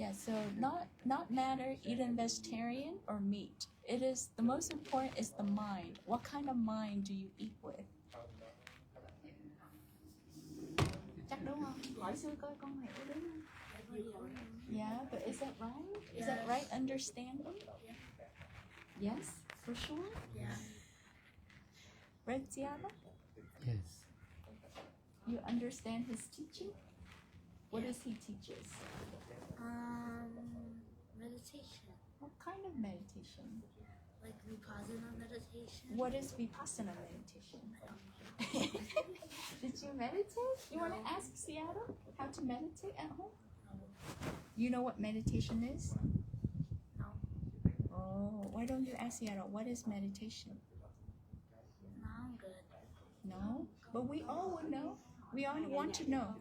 Yeah, so not matter eating vegetarian or meat. It is the most important is the mind. What kind of mind do you eat with? Chắc đúng không? Hỏi sư coi con hiểu đúng không? Yeah, but is that right? Is that right understanding? Yes, for sure. Yeah. Right, Tiana? Yes. You understand his teaching? What does he teach us? Meditation. What kind of meditation? Like Vipassana meditation. What is Vipassana meditation? Did you meditate? You want to ask Seattle how to meditate at home? You know what meditation is? No. Oh, why don't you ask Seattle, what is meditation? No, I'm good. No? But we all would know. We all want to know.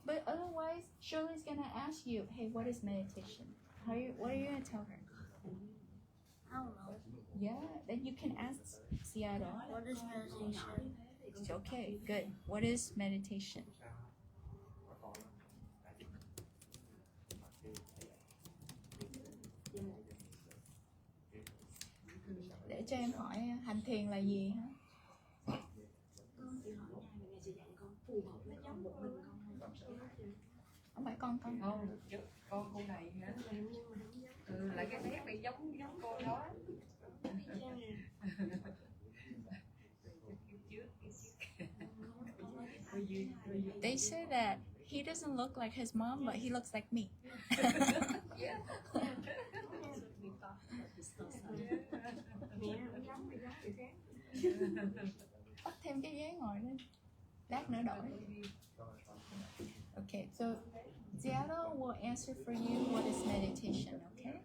But otherwise, Shirley's going to ask you, hey, what is meditation? What are you going to tell her? I don't know. Yeah, then you can ask Seattle. What is meditation? Okay, good. What is meditation? Để cho em hỏi hành thiền là gì hả? Không phải con Không, con cô này hả? Là cái nét này giống cô đó. They say that he doesn't look like his mom, but he looks like me. Bắt thêm cái ghế ngồi lên. Lát nữa đổi. Okay, so Seattle will answer for you what is meditation, okay?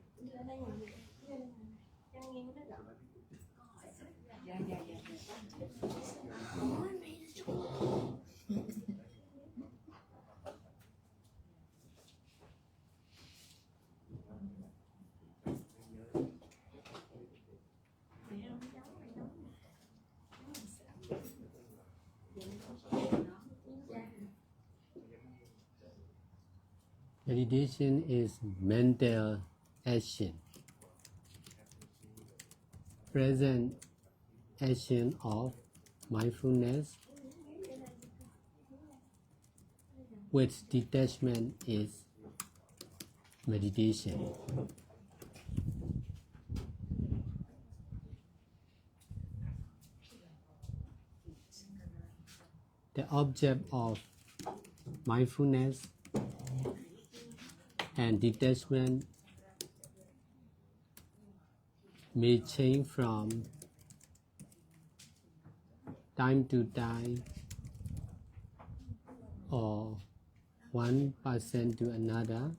Meditation is mental action, present action of mindfulness with detachment is meditation. The object of mindfulness and detachment may change from time to time or one person to another,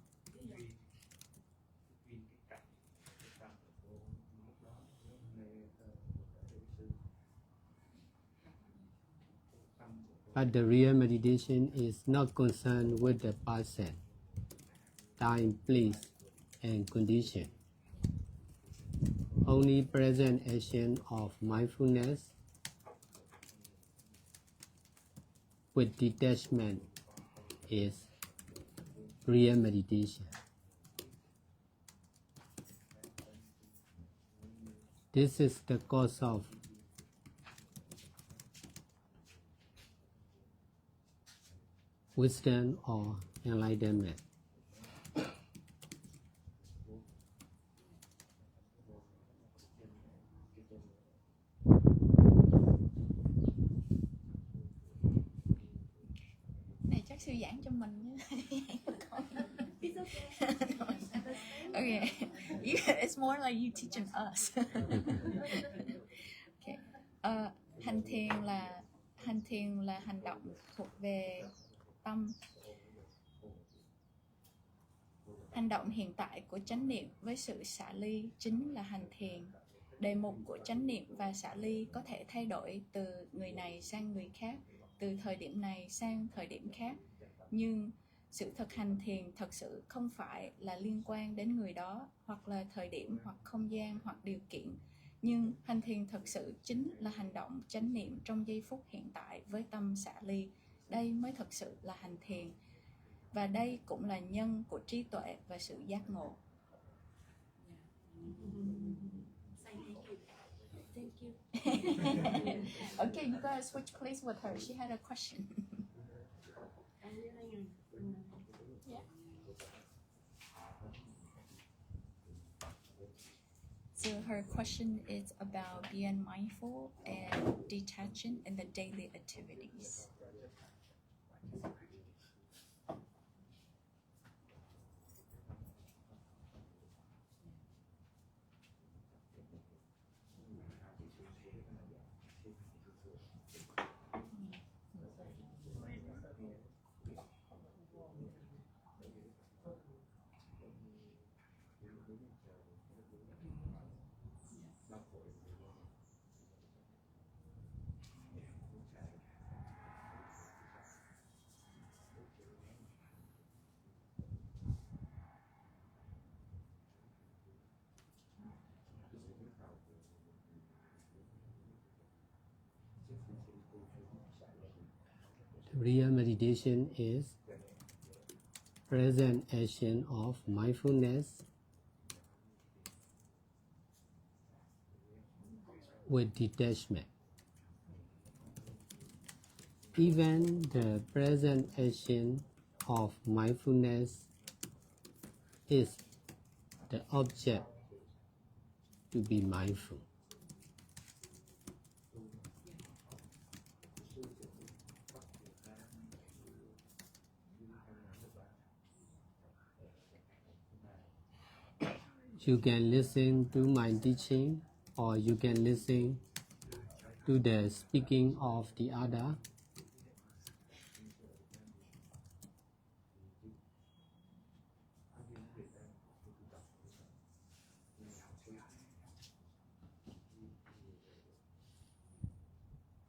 but the real meditation is not concerned with the person, time, place, and condition. Only present action of mindfulness with detachment is real meditation. This is the cause of wisdom or enlightenment. Này chắc sư giảng cho mình chứ. Okay, it's more like you teaching us. Okay. Hành thiền là hành động thuộc về tâm. Hành động hiện tại của chánh niệm với sự xả ly chính là hành thiền. Đề mục của chánh niệm và xả ly có thể thay đổi từ người này sang người khác, từ thời điểm này sang thời điểm khác. Nhưng sự thực hành thiền thật sự không phải là liên quan đến người đó, hoặc là thời điểm, hoặc không gian, hoặc điều kiện. Nhưng hành thiền thật sự chính là hành động chánh niệm trong giây phút hiện tại với tâm xả ly. Đây mới thật sự là hành thiền. và đây cũng là nhân của trí tuệ và sự giác ngộ. Okay, you gotta switch place with her. She had a question. Yeah. So her question is about being mindful and detaching in the daily activities. The real meditation is present action of mindfulness with detachment. Even the present action of mindfulness is the object to be mindful. You can listen to my teaching, or you can listen to the speaking of the other.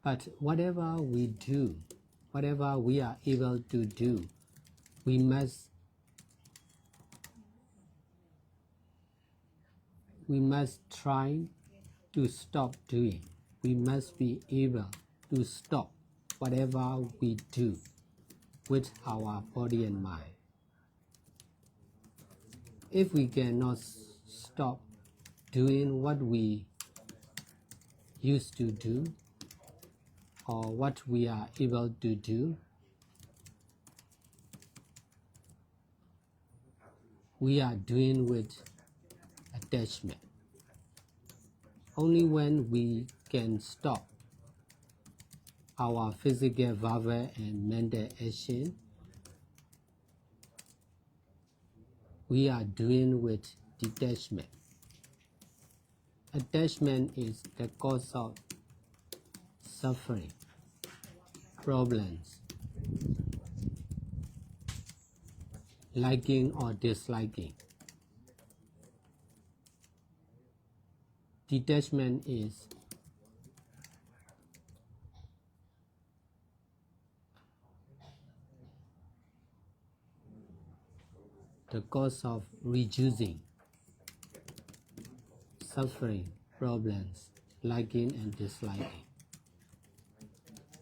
But whatever we do, whatever we are able to do, we must try to stop doing. We must be able to stop whatever we do with our body and mind. If we cannot stop doing what we used to do or what we are able to do, we are doing with attachment. Only when we can stop our physical, verbal, and mental action, we are doing with detachment. Attachment is the cause of suffering, problems, liking or disliking. Detachment is the cause of reducing suffering, problems, liking and disliking.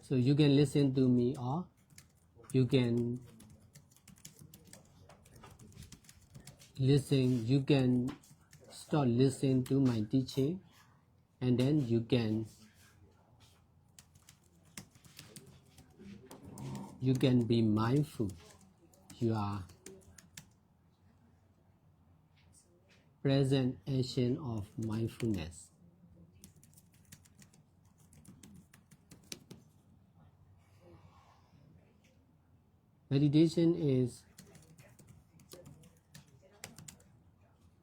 So you can listen to me, or you can start listening to my teaching, and then you can be mindful. You are present action of mindfulness. Meditation is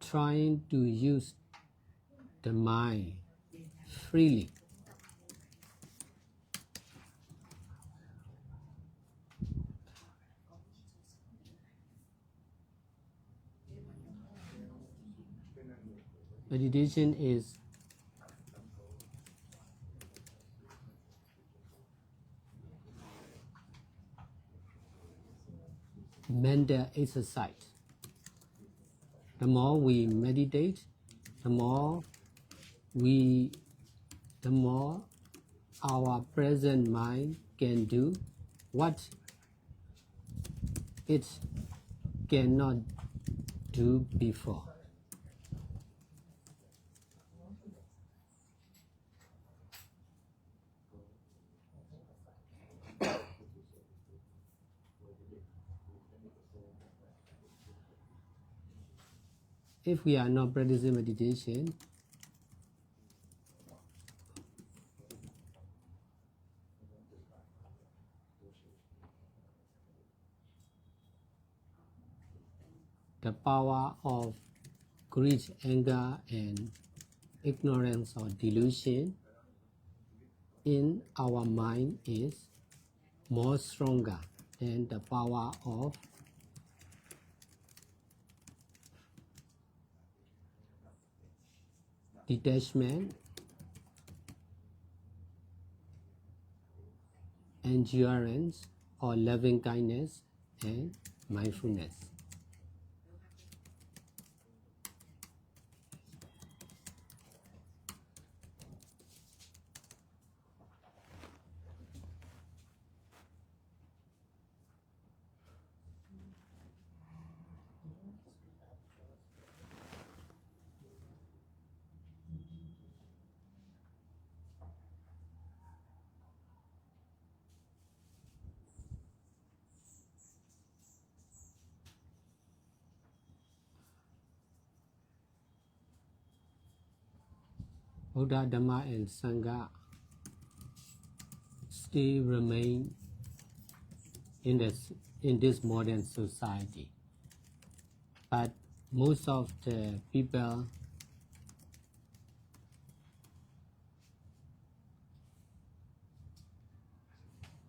trying to use the mind freely. Meditation is mental exercise. The more we meditate, the more our present mind can do what it cannot do before. If we are not practicing meditation, the power of greed, anger, and ignorance or delusion in our mind is more stronger than the power of detachment, endurance, or loving kindness and mindfulness. Buddha, Dhamma, and Sangha still remain in this modern society, but most of the people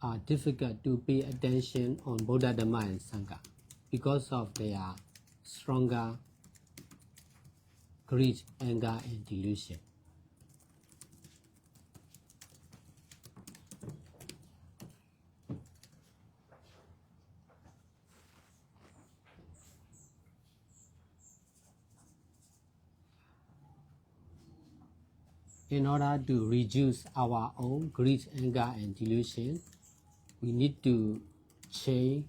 are difficult to pay attention on Buddha, Dhamma, and Sangha because of their stronger greed, anger, and delusion. In order to reduce our own greed, anger, and delusion, we need to change.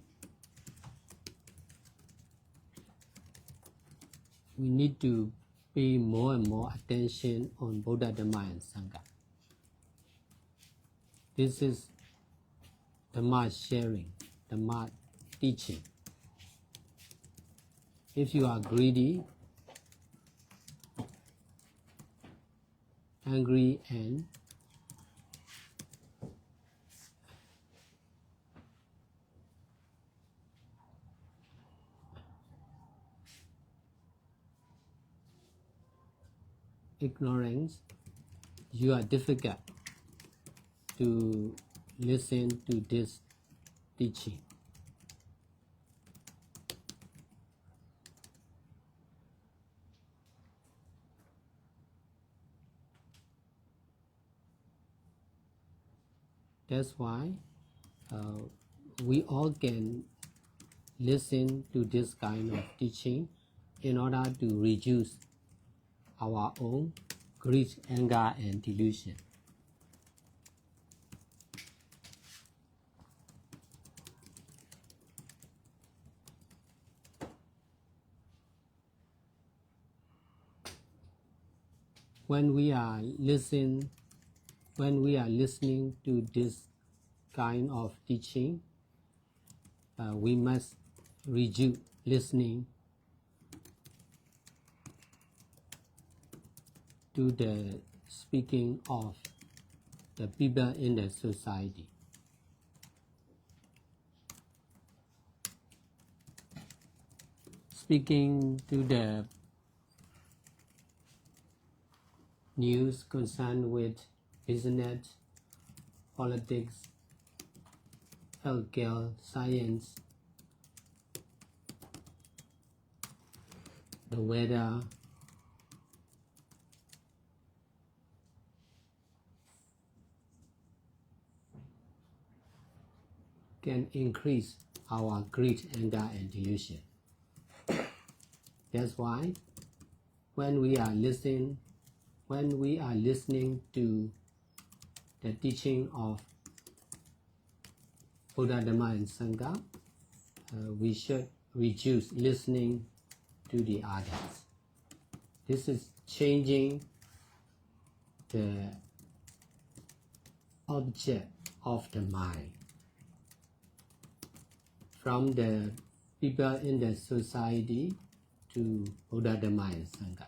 We need to pay more and more attention on Buddha, Dhamma, and Sangha. This is Dhamma sharing, Dhamma teaching. If you are greedy, angry, and ignorance, you are difficult to listen to this teaching. That's why we all can listen to this kind of teaching in order to reduce our own greed, anger, and delusion. When we are listening to this kind of teaching, we must reduce listening to the speaking of the people in the society. Speaking to the news concerned with business, politics, healthcare, science, the weather, can increase our greed, anger, and delusion. That's why when we are listening to the teaching of Buddha, Dhamma, and Sangha, we should reduce listening to the others. This is changing the object of the mind from the people in the society to Buddha Dhamma and Sangha.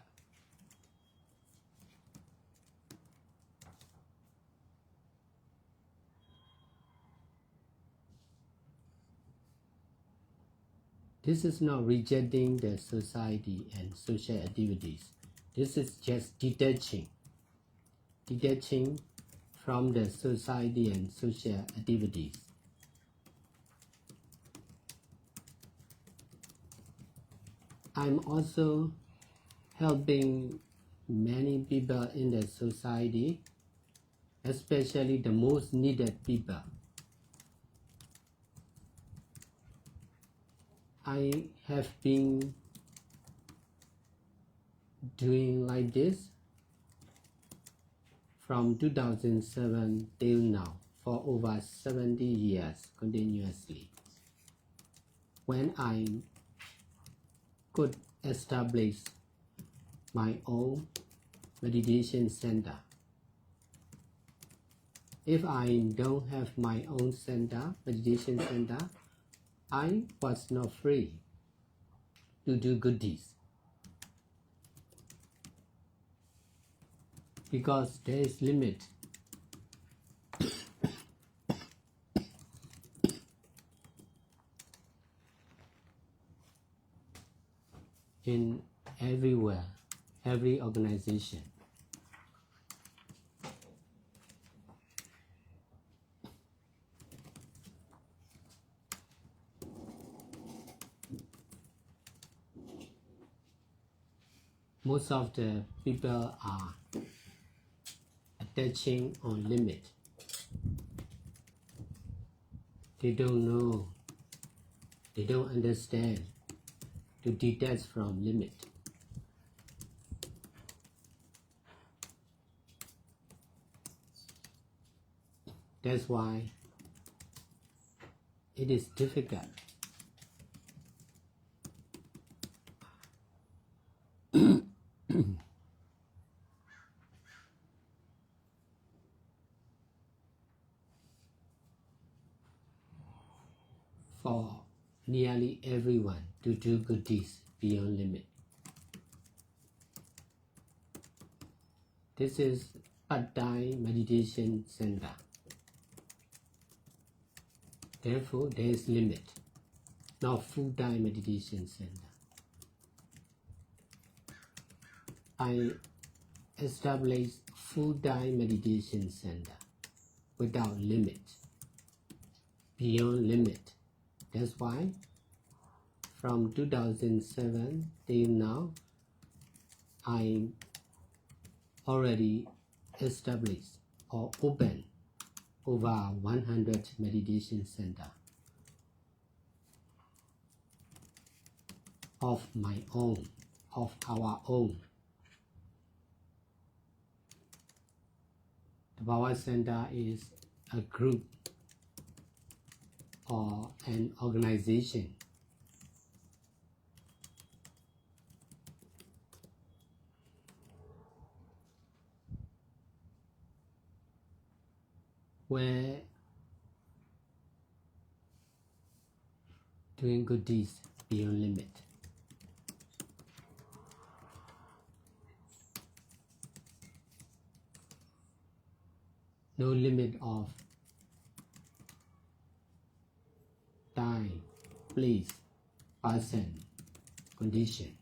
This is not rejecting the society and social activities. This is just detaching from the society and social activities. I'm also helping many people in the society, especially the most needed people. I have been doing like this from 2007 till now for over 70 years continuously. When I could establish my own meditation center. If I don't have my own center, meditation center, I was not free to do good deeds because there is limit. In everywhere, every organization. Most of the people are attaching on limit. They don't know, they don't understand to detach from limit. That's why it is difficult. For nearly everyone to do good deeds beyond limit. This is Pad Thai Meditation Center. Therefore, there is limit, not full-time meditation center. I established full-time meditation center without limit, beyond limit. That's why from 2007 till now, I already established or opened over 100 meditation centers of my own, of our own. The Power Center is a group or an organization where doing good deeds beyond limit. No limit of time, place, person, condition.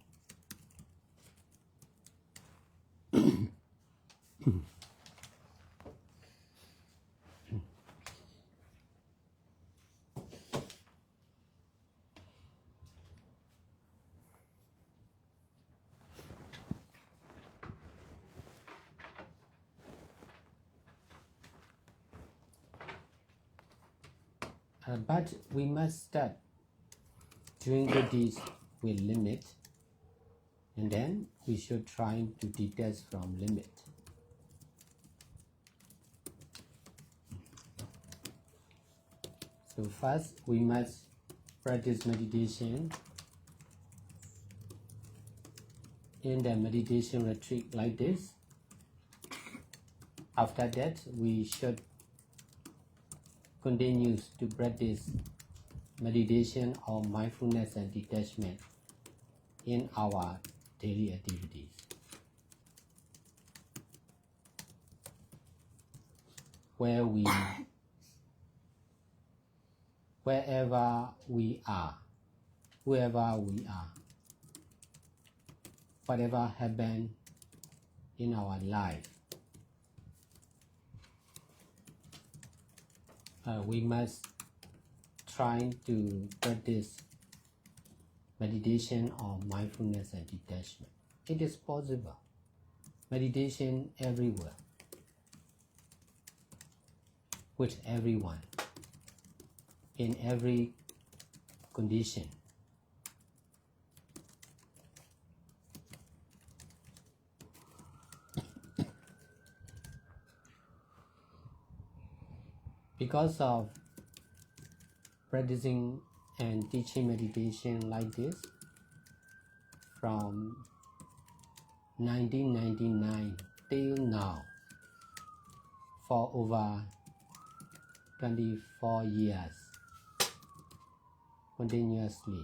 But we must start doing good deeds with limit, and then we should try to detach from limit. So first we must practice meditation in the meditation retreat like this. After that, we should continue to practice meditation or mindfulness and detachment in our daily activities. Wherever we are, whoever we are, whatever happened in our life, we must try to practice meditation or mindfulness and detachment. It is possible. Meditation everywhere, with everyone, in every condition. Because of practicing and teaching meditation like this from 1999 till now, for over 24 years continuously,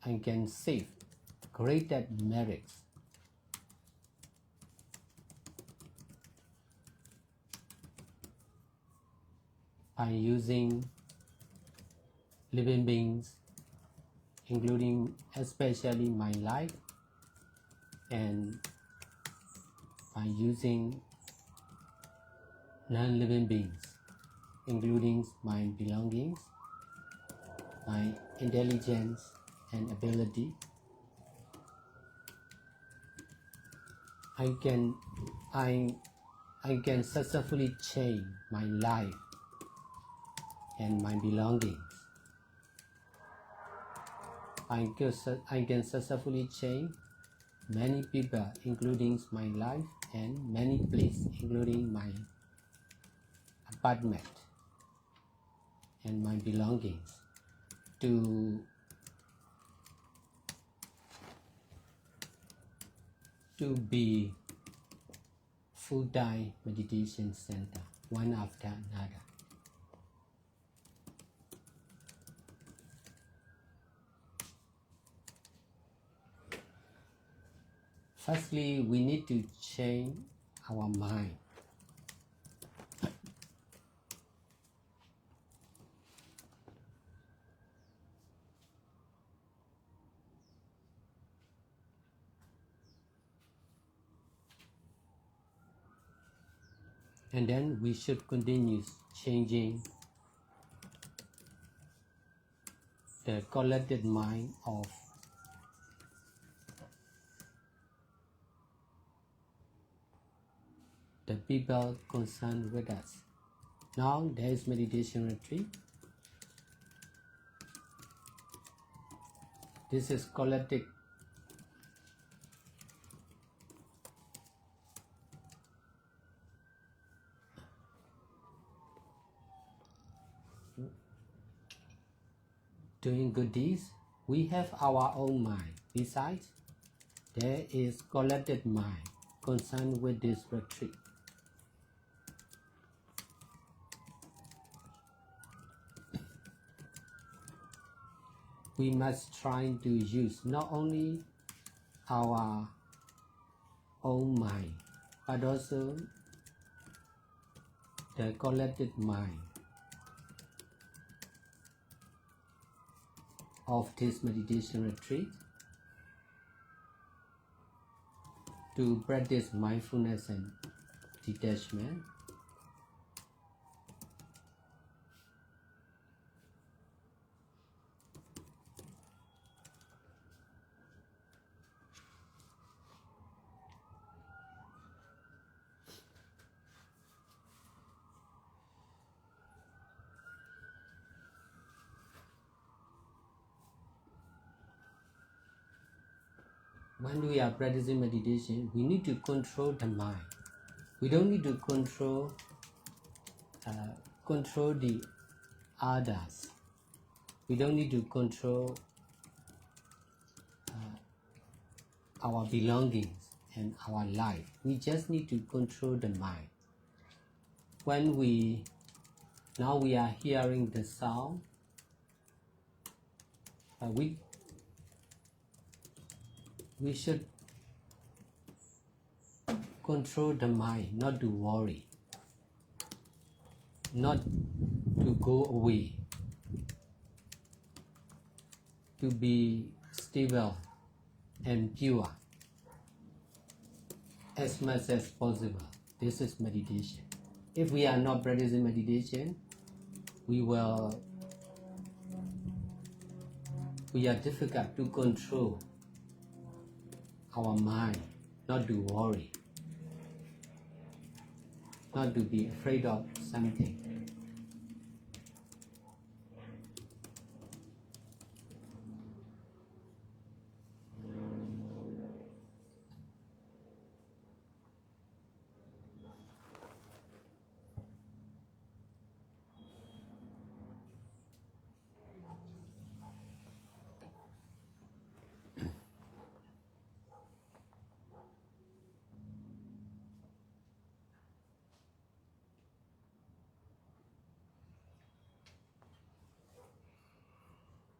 I can see greater merits by using living beings, including especially my life, and by using non-living beings, including my belongings, my intelligence and ability. I can successfully change my life and my belongings. I can successfully change many people, including my life, and many places, including my apartment and my belongings, to be full-time meditation center, one after another. Firstly, we need to change our mind. And then we should continue changing the collected mind of the people concerned with us. Now there is meditation retreat. This is collective. Doing good deeds, we have our own mind. Besides, there is collected mind concerned with this retreat. We must try to use not only our own mind, but also the collected mind of this meditation retreat to practice mindfulness and detachment. When we are practicing meditation, we need to control the mind. We don't need to control control the others. We don't need to control our belongings and our life. We just need to control the mind. When now we are hearing the sound, we should control the mind, not to worry, not to go away, to be stable and pure as much as possible. This is meditation. If we are not practicing meditation, we are difficult to control our mind, not to worry, not to be afraid of something.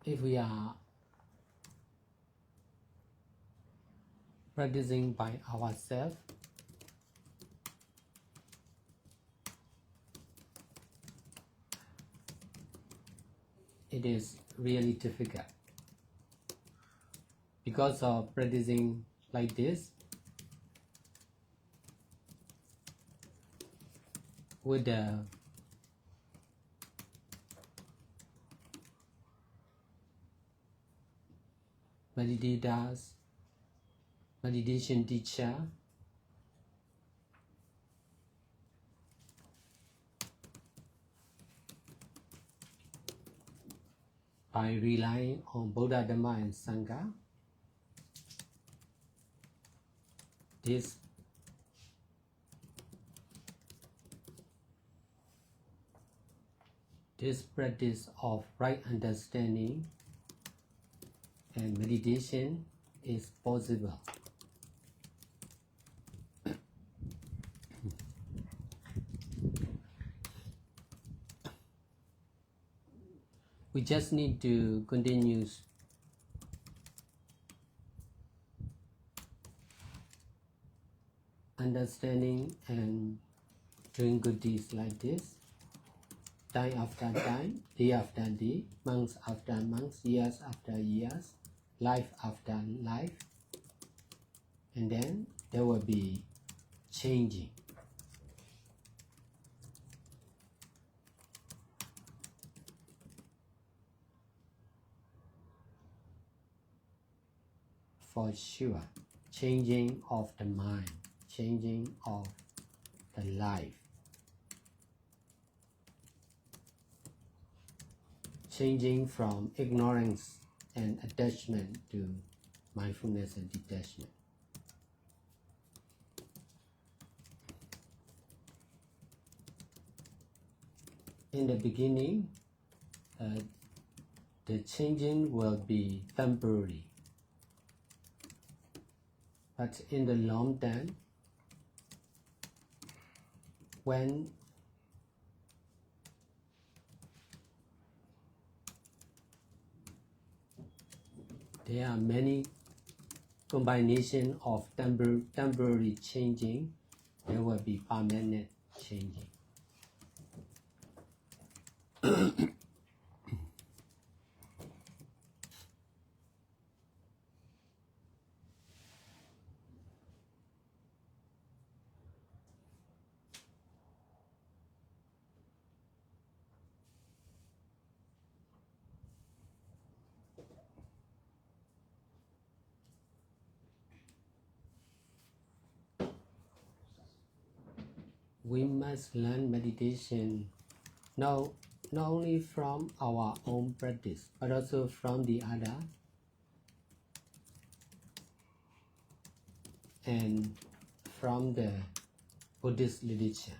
If we are practicing by ourselves, it is really difficult. Because of practicing like this, with the meditation teacher, by relying on Buddha, Dhamma and Sangha, this practice of right understanding and meditation is possible. We just need to continue understanding and doing good deeds like this, time after time, day after day, months after months, years after years, life after life, and then there will be changing. For sure, changing of the mind, changing of the life, changing from ignorance and attachment to mindfulness and detachment. In the beginning, the changing will be temporary. But in the long term, when there are many combinations of temporary changing, there will be permanent changing. We must learn meditation not only from our own practice, but also from the other, and from the Buddhist literature.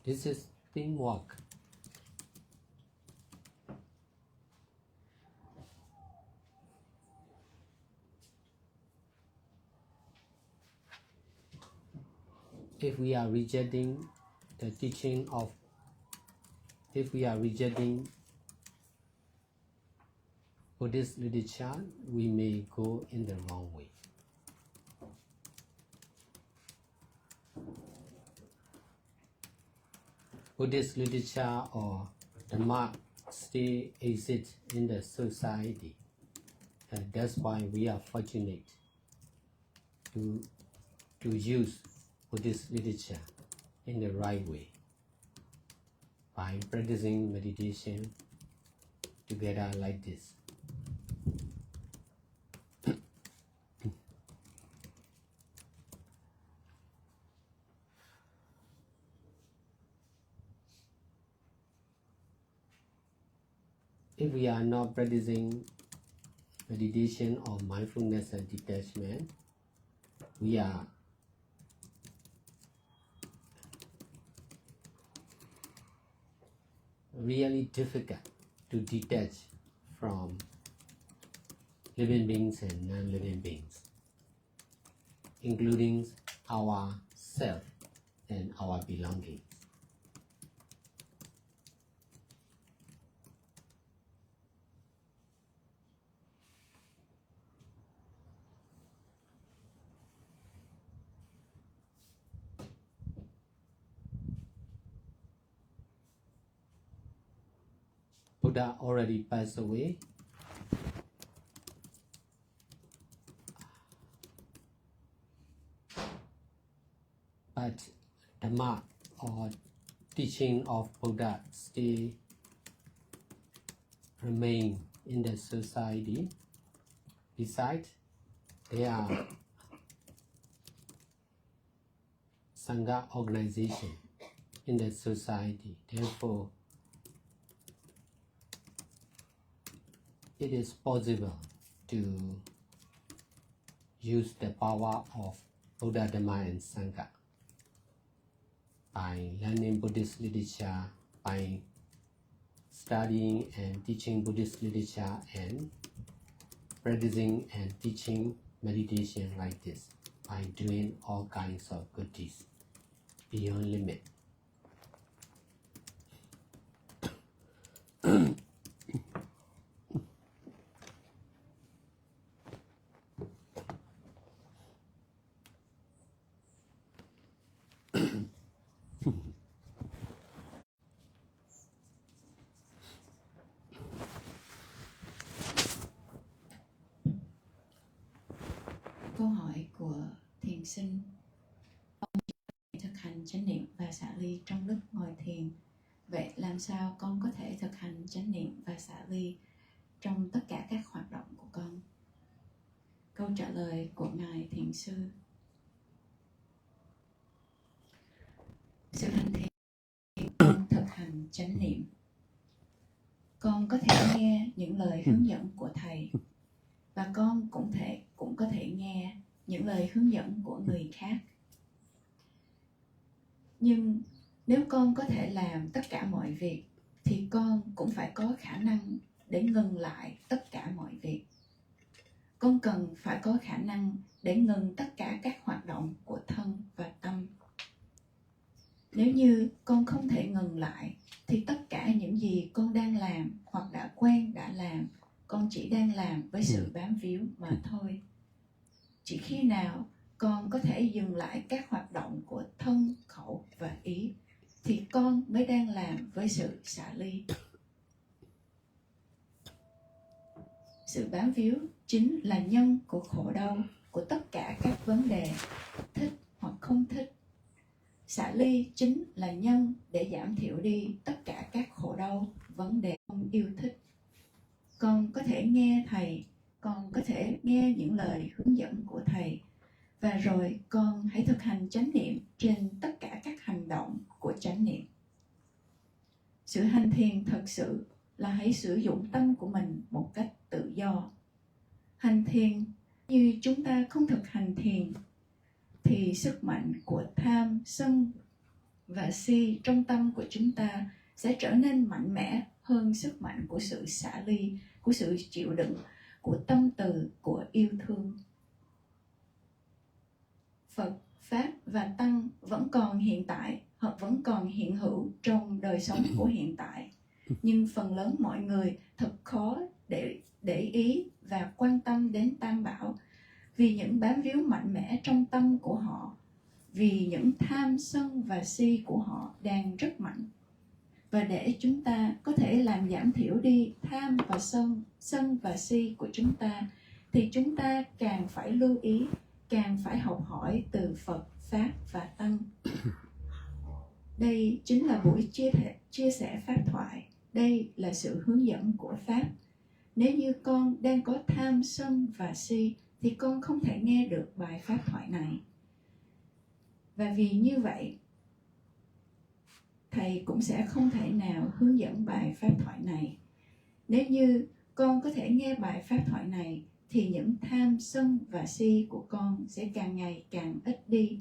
This is teamwork. If we are rejecting the teaching of, if we are rejecting Buddhist literature, we may go in the wrong way. Buddhist literature or Dhamma still exists in the society, and that's why we are fortunate to use Buddhist literature in the right way by practicing meditation together like this. If we are not practicing meditation or mindfulness and detachment, we are really difficult to detach from living beings and non-living beings, including our self and our belongings. Buddha already passed away. But Dhamma or teaching of Buddha still remain in the society. Besides, there are Sangha organization in the society. Therefore, it is possible to use the power of Buddha, Dhamma and Sangha by learning Buddhist literature, by studying and teaching Buddhist literature and practicing and teaching meditation like this, by doing all kinds of good deeds beyond limit. Câu hỏi của thiền sinh: con thực hành chánh niệm và xả ly trong lúc ngồi thiền. Vậy làm sao con có thể thực hành chánh niệm và xả ly trong tất cả các hoạt động của con? Câu trả lời của Ngài Thiền sư: sự hành thiền, con thực hành chánh niệm. Con có thể nghe những lời hướng dẫn của Thầy, và con cũng có thể nghe những lời hướng dẫn của người khác. Nhưng nếu con có thể làm tất cả mọi việc, thì con cũng phải có khả năng để ngừng lại tất cả mọi việc. Con cần phải có khả năng để ngừng tất cả các hoạt động của thân và tâm. Nếu như con không thể ngừng lại, thì tất cả những gì con đang làm hoặc đã quen đã làm, con chỉ đang làm với sự bám víu mà thôi. Chỉ khi nào con có thể dừng lại các hoạt động của thân, khẩu và ý, thì con mới đang làm với sự xả ly. Sự bám víu chính là nhân của khổ đau, của tất cả các vấn đề, thích hoặc không thích. Xả ly chính là nhân để giảm thiểu đi tất cả các khổ đau, vấn đề không yêu thích. Con có thể nghe Thầy, con có thể nghe những lời hướng dẫn của Thầy, và rồi con hãy thực hành chánh niệm trên tất cả các hành động của chánh niệm. Sự hành thiền thật sự là hãy sử dụng tâm của mình một cách tự do. Hành thiền như chúng ta không thực hành thiền, thì sức mạnh của tham, sân và si trong tâm của chúng ta sẽ trở nên mạnh mẽ hơn sức mạnh của sự xả ly, của sự chịu đựng, của tâm từ, của yêu thương. Phật, Pháp và Tăng vẫn còn hiện tại hoặc vẫn còn hiện hữu trong đời sống của hiện tại. Nhưng phần lớn mọi người thật khó để ý và quan tâm đến Tam Bảo vì những bám víu mạnh mẽ trong tâm của họ, vì những tham, sân và si của họ đang rất mạnh. Và để chúng ta có thể làm giảm thiểu đi tham và sân và si của chúng ta, thì chúng ta càng phải lưu ý, càng phải học hỏi từ Phật, Pháp và Tăng. Đây chính là buổi chia sẻ Pháp thoại. Đây là sự hướng dẫn của Pháp. Nếu như con đang có tham, sân và si, thì con không thể nghe được bài Pháp thoại này. Và vì như vậy, Thầy cũng sẽ không thể nào hướng dẫn bài Pháp thoại này. Nếu như con có thể nghe bài Pháp thoại này, thì những tham, sân và si của con sẽ càng ngày càng ít đi.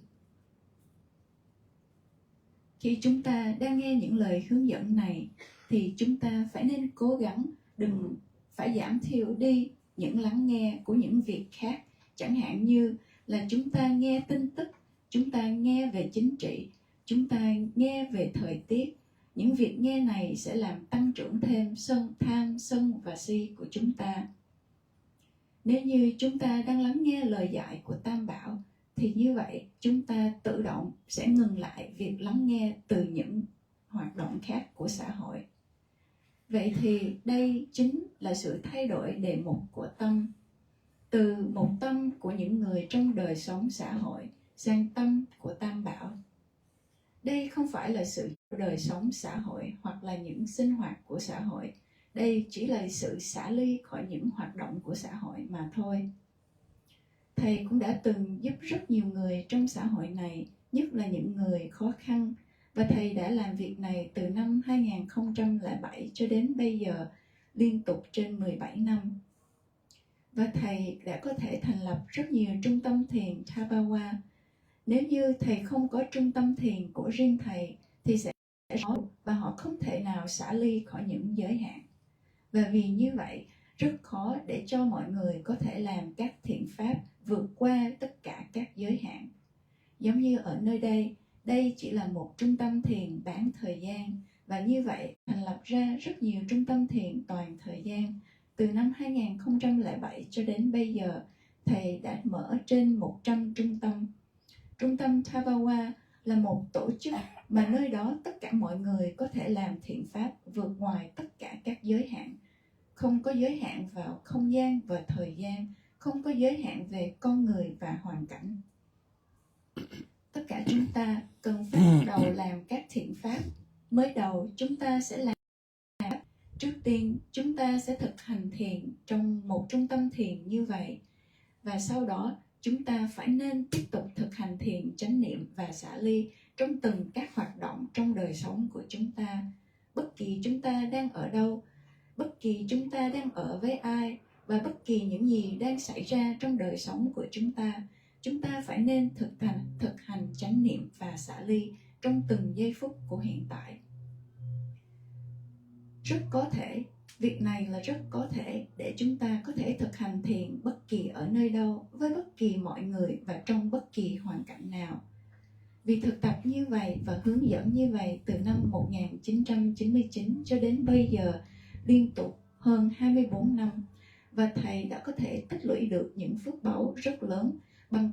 Khi chúng ta đang nghe những lời hướng dẫn này, thì chúng ta phải nên cố gắng đừng phải giảm thiểu đi những lắng nghe của những việc khác. Chẳng hạn như là chúng ta nghe tin tức, chúng ta nghe về chính trị, chúng ta nghe về thời tiết. Những việc nghe này sẽ làm tăng trưởng thêm tham, sân và si của chúng ta. Nếu như chúng ta đang lắng nghe lời dạy của Tam Bảo, thì như vậy chúng ta tự động sẽ ngừng lại việc lắng nghe từ những hoạt động khác của xã hội. Vậy thì đây chính là sự thay đổi đề mục của tâm, từ một tâm của những người trong đời sống xã hội sang tâm của Tam Bảo. Đây không phải là sự đời sống xã hội hoặc là những sinh hoạt của xã hội. Đây chỉ là sự xả ly khỏi những hoạt động của xã hội mà thôi. Thầy cũng đã từng giúp rất nhiều người trong xã hội này, nhất là những người khó khăn, và Thầy đã làm việc này từ năm 2007 cho đến bây giờ, liên tục trên 17 năm. Và Thầy đã có thể thành lập rất nhiều trung tâm thiền Tabawa. Nếu như Thầy không có trung tâm thiền của riêng Thầy, thì sẽ và họ không thể nào xả ly khỏi những giới hạn. Và vì như vậy, rất khó để cho mọi người có thể làm các thiện pháp vượt qua tất cả các giới hạn. Giống như ở nơi đây, đây chỉ là một trung tâm thiền bán thời gian, và như vậy thành lập ra rất nhiều trung tâm thiền toàn thời gian. Từ năm 2007 cho đến bây giờ, Thầy đã mở trên 100 trung tâm. Trung tâm Tabawa là một tổ chức mà nơi đó tất cả mọi người có thể làm thiện pháp vượt ngoài tất cả các giới hạn. Không có giới hạn vào không gian và thời gian, không có giới hạn về con người và hoàn cảnh. Tất cả chúng ta cần phải bắt đầu làm các thiện pháp. Mới đầu chúng ta sẽ làm. Trước tiên chúng ta sẽ thực hành thiền trong một trung tâm thiền như vậy. Và sau đó chúng ta phải nên tiếp tục thực hành thiền chánh niệm và xả ly trong từng các hoạt động trong đời sống của chúng ta. Bất kỳ chúng ta đang ở đâu, bất kỳ chúng ta đang ở với ai, và bất kỳ những gì đang xảy ra trong đời sống của chúng ta phải nên thực hành chánh niệm và xả ly trong từng giây phút của hiện tại. Rất có thể, việc này là rất có thể để chúng ta có thể thực hành thiền bất kỳ ở nơi đâu, với bất kỳ mọi người và trong bất kỳ hoàn cảnh nào. Vì thực tập như vậy và hướng dẫn như vậy từ năm 1999 cho đến bây giờ, liên tục hơn 24 năm, và Thầy đã có thể tích lũy được những phước báu rất lớn bằng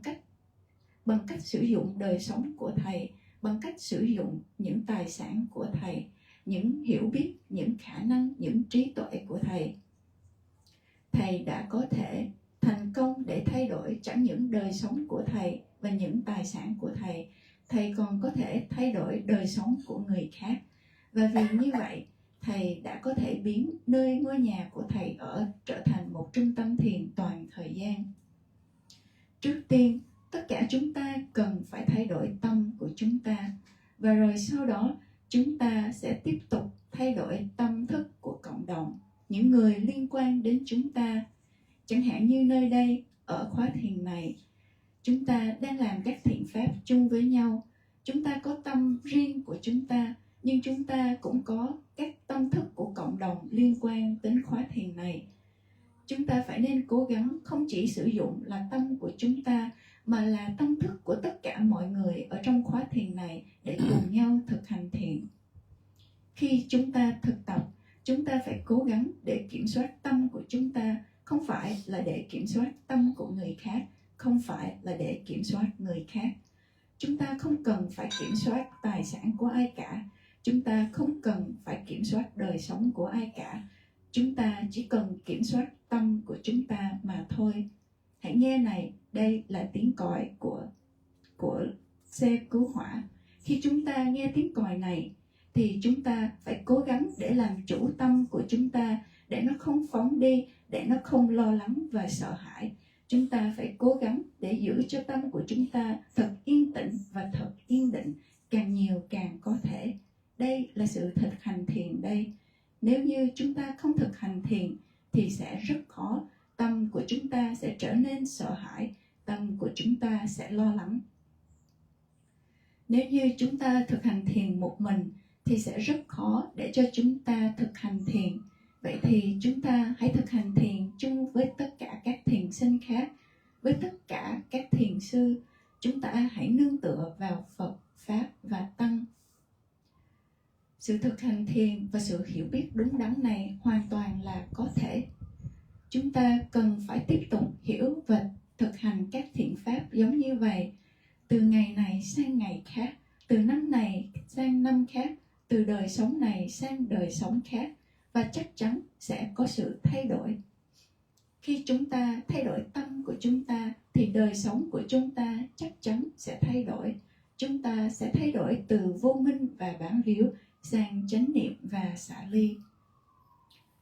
cách sử dụng đời sống của Thầy, bằng cách sử dụng những tài sản của Thầy, những hiểu biết, những khả năng, những trí tuệ của Thầy. Thầy đã có thể thành công để thay đổi chẳng những đời sống của Thầy và những tài sản của Thầy, Thầy còn có thể thay đổi đời sống của người khác. Và vì như vậy, Thầy đã có thể biến nơi ngôi nhà của Thầy ở trở thành một trung tâm thiền toàn thời gian. Trước tiên, tất cả chúng ta cần phải thay đổi tâm của chúng ta, và rồi sau đó chúng ta sẽ tiếp tục thay đổi tâm thức của cộng đồng, những người liên quan đến chúng ta. Chẳng hạn như nơi đây, ở khóa thiền này, chúng ta đang làm các thiện pháp chung với nhau, Chúng ta có tâm riêng của chúng ta, nhưng chúng ta cũng có các tâm thức của cộng đồng liên quan đến khóa thiền này. Chúng ta phải nên cố gắng không chỉ sử dụng là tâm của chúng ta, mà là tâm thức của tất cả mọi người ở trong khóa thiền này để cùng nhau thực hành thiền. Khi chúng ta thực tập, chúng ta phải cố gắng để kiểm soát tâm của chúng ta, không phải là để kiểm soát tâm của người khác, không phải là để kiểm soát người khác. Chúng ta không cần phải kiểm soát tài sản của ai cả. Chúng ta không cần phải kiểm soát đời sống của ai cả. Chúng ta chỉ cần kiểm soát tâm của chúng ta mà thôi. Hãy nghe này, đây là tiếng còi của xe cứu hỏa. Khi chúng ta nghe tiếng còi này, thì chúng ta phải cố gắng để làm chủ tâm của chúng ta, để nó không phóng đi, để nó không lo lắng và sợ hãi. Chúng ta phải cố gắng để giữ cho tâm của chúng ta thật yên tĩnh và thật yên định, càng nhiều càng có thể. Đây là sự thực hành thiền đây. Nếu như chúng ta không thực hành thiền thì sẽ rất khó. Tâm của chúng ta sẽ trở nên sợ hãi, tâm của chúng ta sẽ lo lắng. Nếu như chúng ta thực hành thiền một mình thì sẽ rất khó để cho chúng ta thực hành thiền. Vậy thì chúng ta hãy thực hành thiền chung với tất cả các thiền sinh khác, với tất cả các thiền sư. Chúng ta hãy nương tựa vào Phật, Pháp và Tăng. Sự thực hành thiền và sự hiểu biết đúng đắn này hoàn toàn là có thể. Chúng ta cần phải tiếp tục hiểu và thực hành các thiện pháp giống như vậy, từ ngày này sang ngày khác, từ năm này sang năm khác, từ đời sống này sang đời sống khác, và chắc chắn sẽ có sự thay đổi. Khi chúng ta thay đổi tâm của chúng ta thì đời sống của chúng ta chắc chắn sẽ thay đổi. Chúng ta sẽ thay đổi từ vô minh và bám víu sang chánh niệm và xả ly.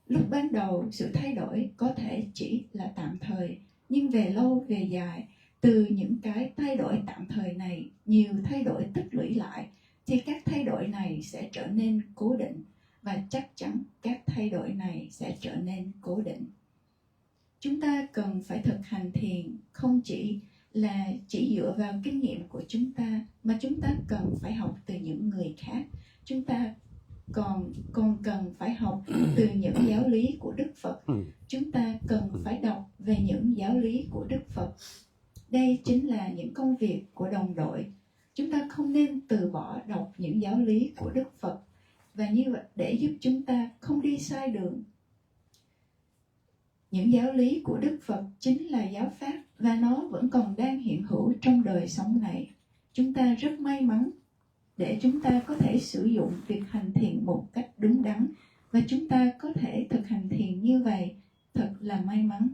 Lúc ban đầu sự thay đổi có thể chỉ là tạm thời, nhưng về lâu về dài, từ những cái thay đổi tạm thời này, nhiều thay đổi tích lũy lại, thì các thay đổi này sẽ trở nên cố định, và chắc chắn các thay đổi này sẽ trở nên cố định. Chúng ta cần phải thực hành thiền không chỉ dựa vào kinh nghiệm của chúng ta, mà chúng ta cần phải học từ những người khác. Chúng ta còn cần phải học từ những giáo lý của Đức Phật. Chúng ta cần phải đọc về những giáo lý của Đức Phật. Đây chính là những công việc của đồng đội. Chúng ta không nên từ bỏ đọc những giáo lý của Đức Phật, và như vậy để giúp chúng ta không đi sai đường. Những giáo lý của Đức Phật chính là giáo pháp, và nó vẫn còn đang hiện hữu trong đời sống này. Chúng ta rất may mắn để chúng ta có thể sử dụng việc hành thiền một cách đúng đắn, và chúng ta có thể thực hành thiền như vậy, thật là may mắn.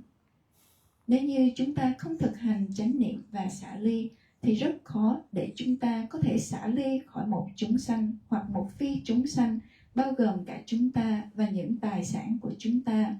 Nếu như chúng ta không thực hành chánh niệm và xả ly thì rất khó để chúng ta có thể xả ly khỏi một chúng sanh hoặc một phi chúng sanh, bao gồm cả chúng ta và những tài sản của chúng ta.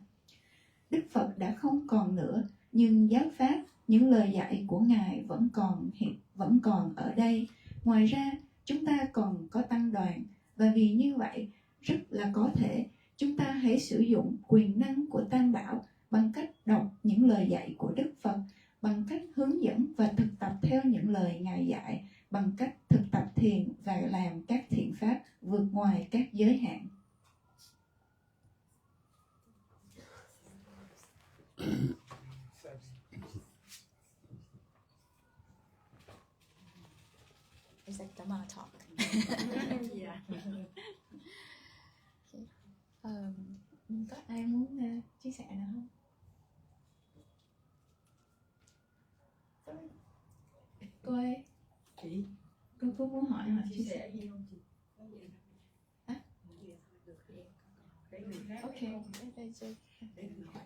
Đức Phật đã không còn nữa, nhưng giáo pháp, những lời dạy của Ngài vẫn còn ở đây. Ngoài ra, chúng ta còn có tăng đoàn, và vì như vậy, rất là có thể chúng ta hãy sử dụng quyền năng của Tam Bảo bằng cách đọc những lời dạy của Đức Phật, bằng cách hướng dẫn và thực tập theo những lời Ngài dạy, bằng cách thực tập thiền và làm các thiện pháp vượt ngoài các giới hạn. It's like Dhamma talk. Yeah. Có ai muốn chia sẻ nữa không? Cô ấy, Chị cô có muốn hỏi hoặc chia sẻ? sẻ gì không chị? Hả? Để người khác. Ok. Để người khác.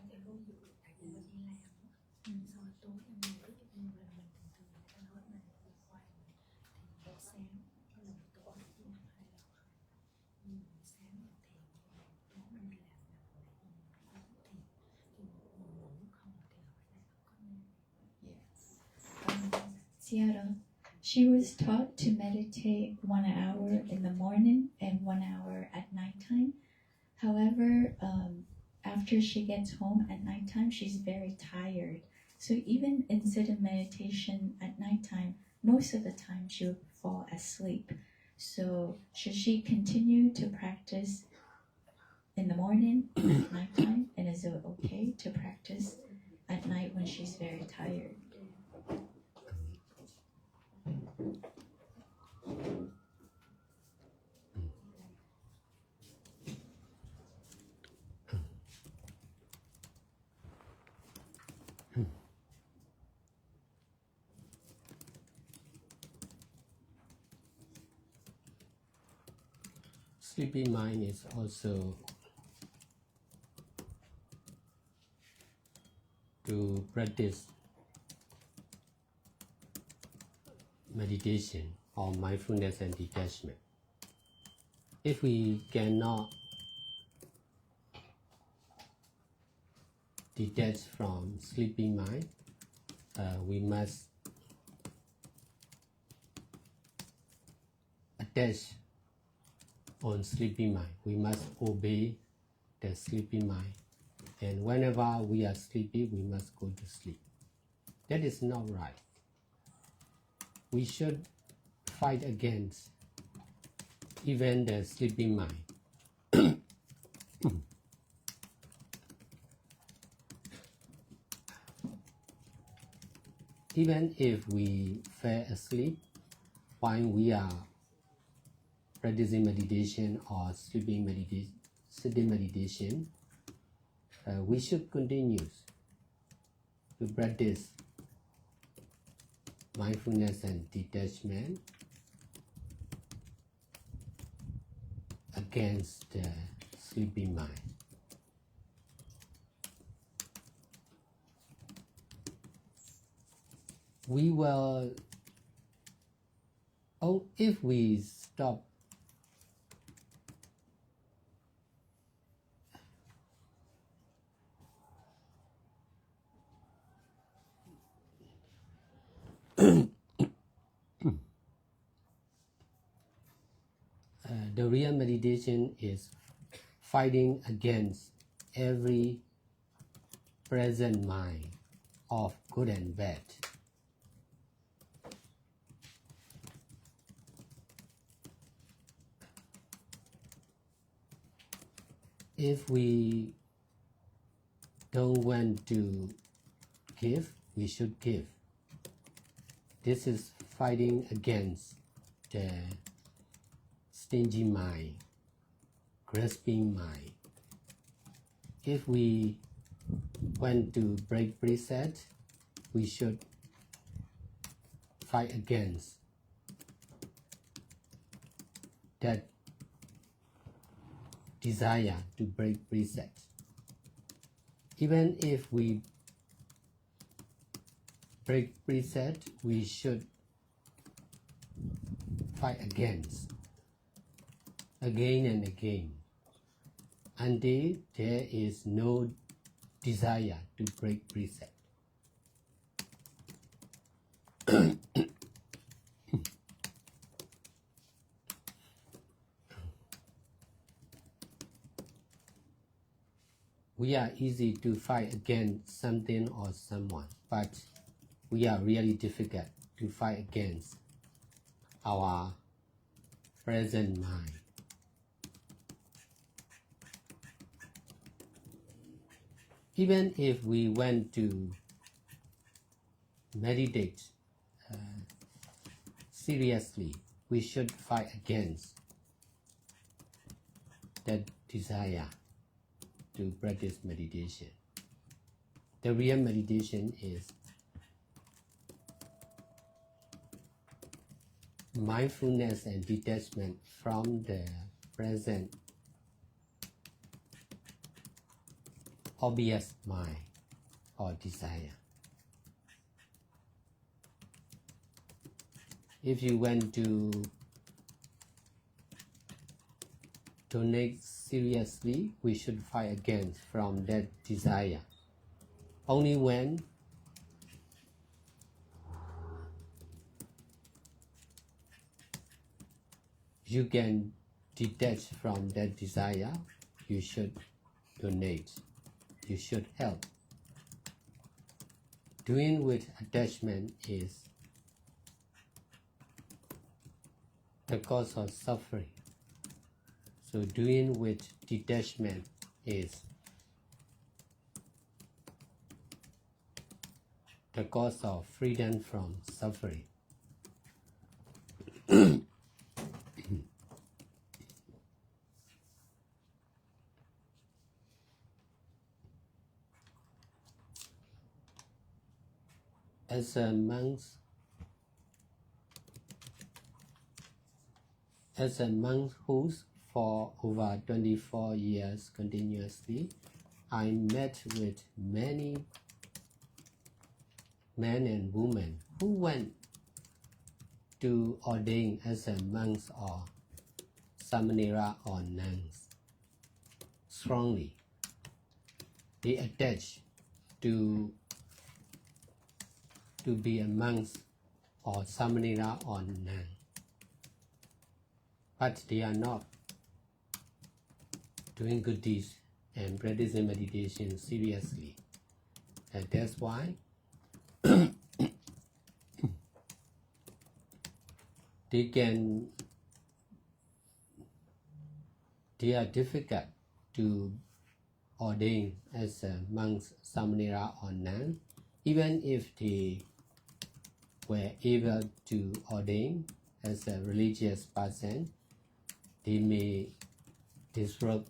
Seattle. She was taught to meditate 1 hour in the morning and 1 hour at nighttime. However, after she gets home at nighttime, she's very tired. So even instead of meditation at nighttime, most of the time she would fall asleep. So should she continue to practice in the morning, at nighttime, and is it okay to practice at night when she's very tired? Sleepy mind is also to practice meditation or mindfulness and detachment. If we cannot detach from sleepy mind, we must attach on sleepy mind. We must obey the sleepy mind. And whenever we are sleepy, we must go to sleep. That is not right. We should fight against even the sleepy mind. Even if we fall asleep while we are practicing meditation or sitting meditation, we should continue to practice mindfulness and detachment against the sleepy mind. We will, if we stop the real meditation is fighting against every present mind of good and bad. If we don't want to give, we should give. This is fighting against the stingy mind, grasping mind. If we want to break preset, we should fight against that desire to break preset. Even if we break preset, we should fight against again and again until there is no desire to break preset. We are easy to fight against something or someone, but we are really difficult to fight against our present mind. Even if we want to meditate seriously, we should fight against that desire to practice meditation. The real meditation is mindfulness and detachment from the present obvious mind or desire. If you want to donate seriously, we should fight against from that desire. Only when you can detach from that desire, you should donate, you should help. Doing with attachment is the cause of suffering. So doing with detachment is the cause of freedom from suffering. As a monk who's for over 24 years continuously, I met with many men and women who went to ordain as a monks or samanera or nuns strongly. They attach to be a monk or samanera or nun, but they are not doing good deeds and practicing meditation seriously. And that's why they are difficult to ordain as a monks, samanera or nun. Even if they were able to ordain as a religious person, they may disrupt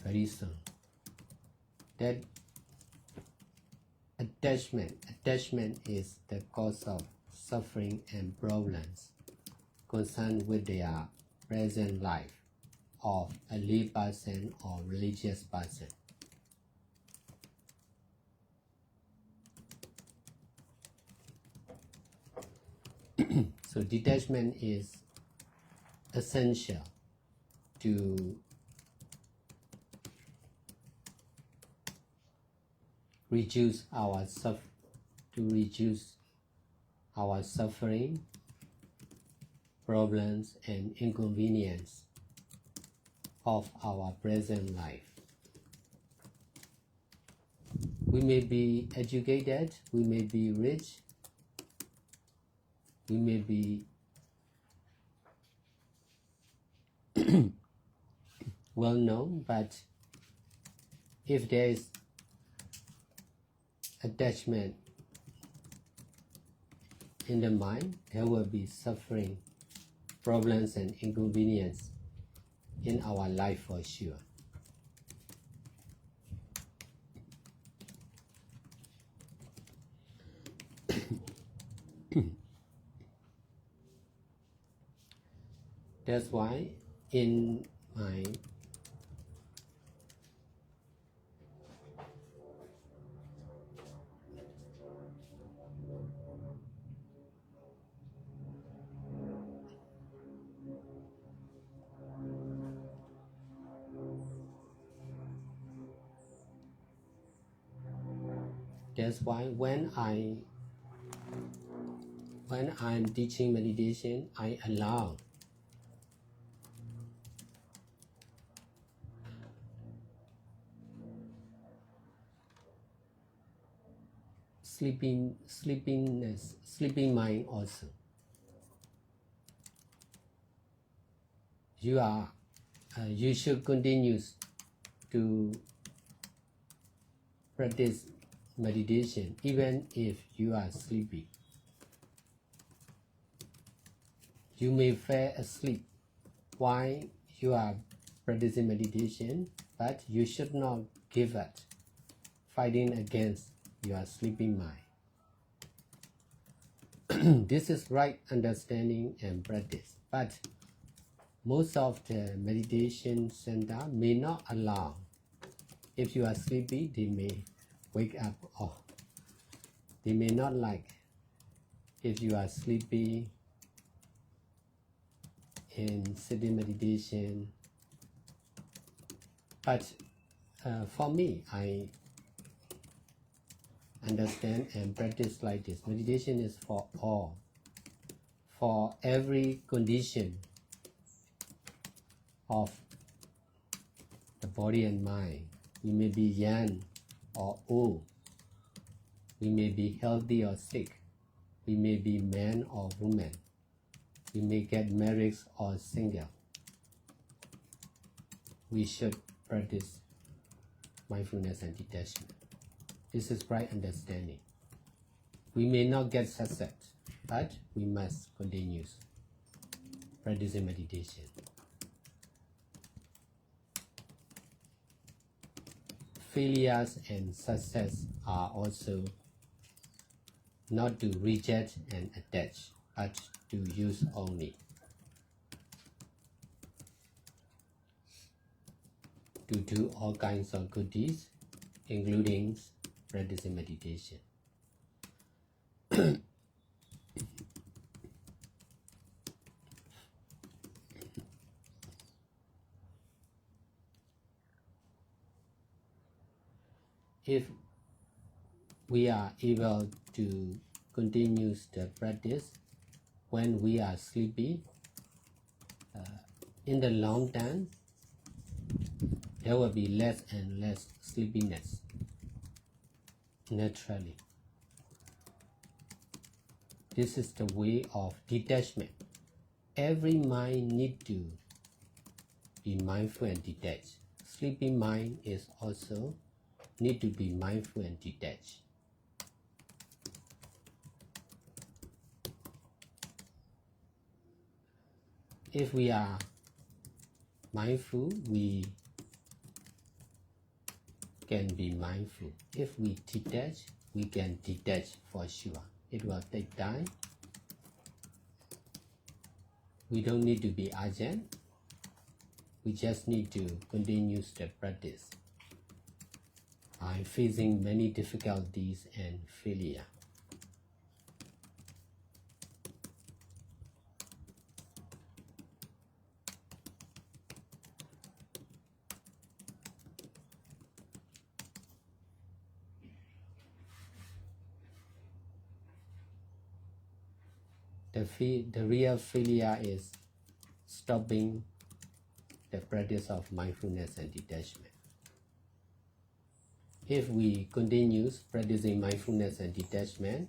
very soon. That attachment is the cause of suffering and problems concerned with their present life of a lay person or religious person. So detachment is essential to reduce our suffering, problems and inconvenience of our present life. We may be educated, we may be rich, we may be well known, but if there is attachment in the mind, there will be suffering, problems and inconvenience in our life for sure. That's why in my That's why when I'm teaching meditation, I allow sleeping mind also. You should continue to practice meditation even if you are sleepy. You may fall asleep while you are practicing meditation, but you should not give up fighting against your sleeping mind. This is right understanding and practice, but most of the meditation center may not allow. If you are sleepy, they may wake up, or they may not like if you are sleepy in sitting meditation. But for me, I understand and practice like this. Meditation is for all, for every condition of the body and mind. We may be young or old. We may be healthy or sick. We may be man or woman. we may get married or single. We should practice mindfulness and detachment. This is right understanding. We may not get success, but we must continue practicing meditation. Failures and success are also not to reject and attach, but to use only. To do all kinds of good deeds, including practicing meditation. If we are able to continue the practice when we are sleepy, in the long term, there will be less and less sleepiness naturally. This is the way of detachment. Every mind needs to be mindful and detached. Sleepy mind is also need to be mindful and detached. If we are mindful, we can be mindful. If we detach, we can detach for sure. It will take time. We don't need to be urgent. We just need to continue the practice. I'm facing many difficulties and failure. The real failure is stopping the practice of mindfulness and detachment. If we continue practicing mindfulness and detachment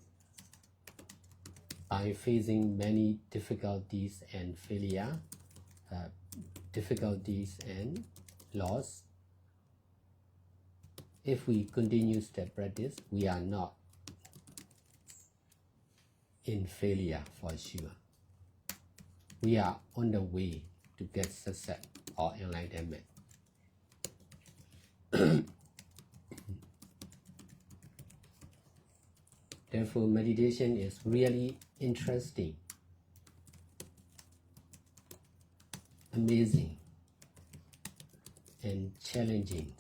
by facing many difficulties and failure, difficulties and loss, if we continue the practice, we are not in failure for sure. We are on the way to get success or enlightenment. Therefore, meditation is really interesting, amazing, and challenging.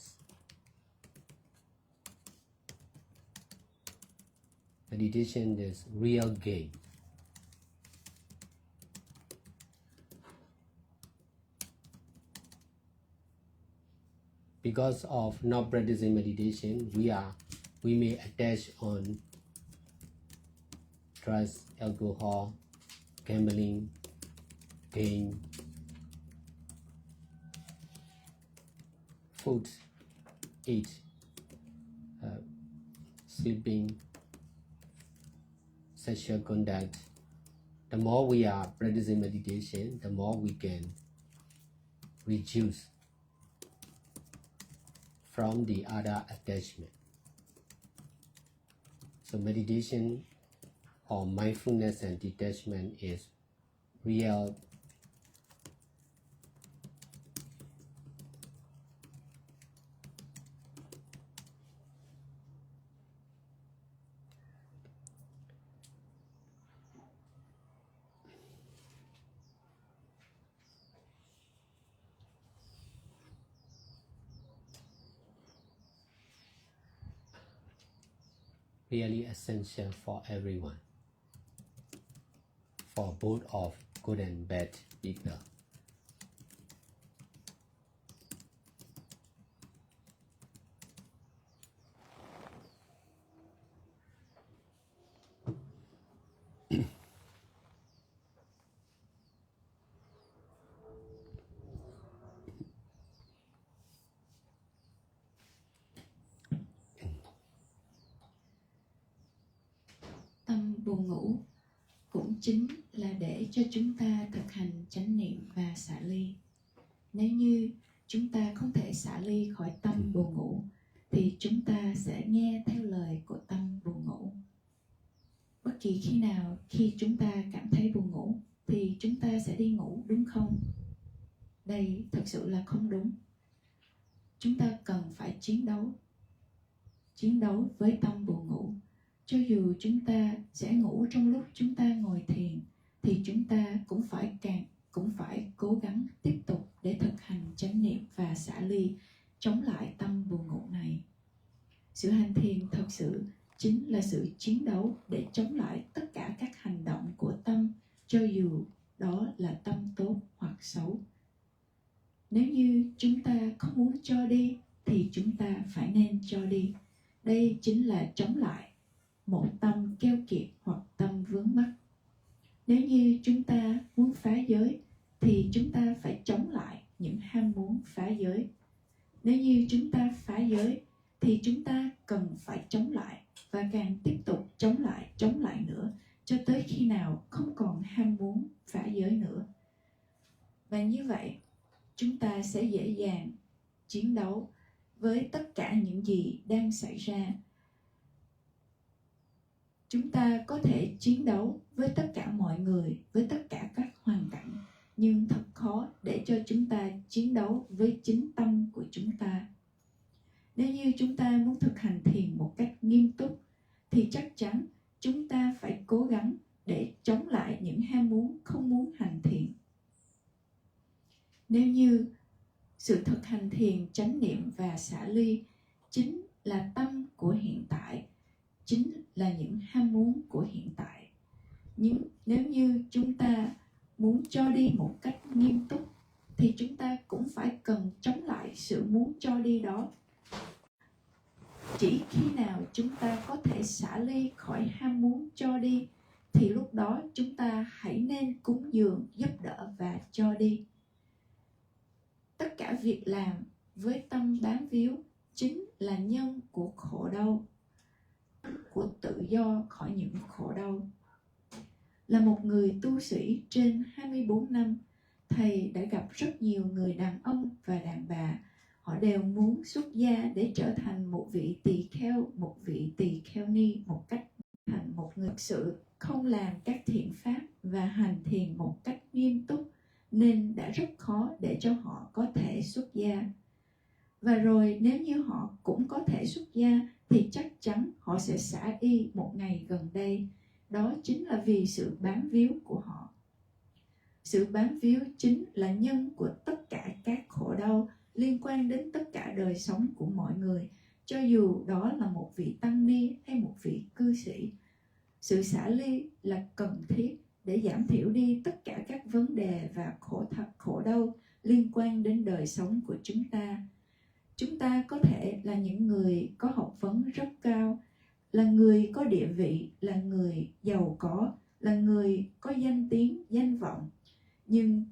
Meditation is real game. Because of not practicing meditation, we may attach on drugs, alcohol, gambling, game, food, eat, sleeping, sexual conduct. The more we are practicing meditation, the more we can reduce from the other attachment. So meditation or mindfulness and detachment is real really essential for everyone, for both of good and bad people. Tâm buồn ngủ cũng chính là để cho chúng ta thực hành chánh niệm và xả ly. Nếu như chúng ta không thể xả ly khỏi tâm buồn ngủ, thì chúng ta sẽ nghe theo lời của tâm buồn ngủ. Bất kỳ khi nào khi chúng ta cảm thấy buồn ngủ, thì chúng ta sẽ đi ngủ, đúng không? Đây thực sự là không đúng. Chúng ta cần phải chiến đấu với tâm buồn ngủ. Cho dù chúng ta sẽ ngủ trong lúc chúng ta ngồi thiền, thì chúng ta cũng phải cố gắng tiếp tục để thực hành chánh niệm và xả ly, chống lại tâm buồn ngủ này. Sự hành thiền thật sự chính là sự chiến đấu để chống lại tất cả các hành động của tâm, cho dù đó là tâm tốt hoặc xấu. Nếu như chúng ta không muốn cho đi, thì chúng ta phải nên cho đi. Đây chính là chống lại một tâm keo kiệt hoặc tâm vướng mắc. Nếu như chúng ta muốn phá giới, thì chúng ta phải chống lại những ham muốn phá giới. Nếu như chúng ta phá giới, thì chúng ta cần phải chống lại, và càng tiếp tục chống lại nữa, cho tới khi nào không còn ham muốn phá giới nữa. Và như vậy, chúng ta sẽ dễ dàng chiến đấu với tất cả những gì đang xảy ra. Chúng ta có thể chiến đấu với tất cả mọi người, với tất cả các hoàn cảnh, nhưng thật khó để cho chúng ta chiến đấu với chính tâm của chúng ta. Nếu như chúng ta muốn thực hành thiền một cách nghiêm túc, thì chắc chắn chúng ta phải cố gắng để chống lại những ham muốn không muốn hành thiền. Nếu như sự thực hành thiền chánh niệm và xả ly chính là tâm của hiện tại, chính là những ham muốn của hiện tại, nhưng nếu như chúng ta muốn cho đi một cách nghiêm túc, thì chúng ta cũng phải cần chống lại sự muốn cho đi đó. Chỉ khi nào chúng ta có thể xả ly khỏi ham muốn cho đi, thì lúc đó chúng ta hãy nên cúng dường, giúp đỡ và cho đi. Tất cả việc làm với tâm bám víu chính là nhân của khổ đau, của tự do khỏi những khổ đau. Là một người tu sĩ trên 24 năm, Thầy đã gặp rất nhiều người đàn ông và đàn bà. Họ đều muốn xuất gia để trở thành một vị tỳ kheo, một vị tỳ kheo ni, một cách thành một người thực sự không làm các thiện pháp và hành thiền một cách nghiêm túc, nên đã rất khó để cho họ có thể xuất gia. Và rồi nếu như họ cũng có thể xuất gia, thì chắc chắn họ sẽ xả y một ngày gần đây. Đó chính là vì sự bám víu của họ. Sự bám víu chính là nhân của tất cả các khổ đau liên quan đến tất cả đời sống của mọi người, cho dù đó là một vị tăng ni hay một vị cư sĩ. Sự xả ly là cần thiết để giảm thiểu đi tất cả các vấn đề và khổ đau liên quan đến đời sống của chúng ta. Chúng ta có thể là những người có học vấn rất cao, là người có địa vị, là người giàu có, là người có danh tiếng, danh vọng. Nhưng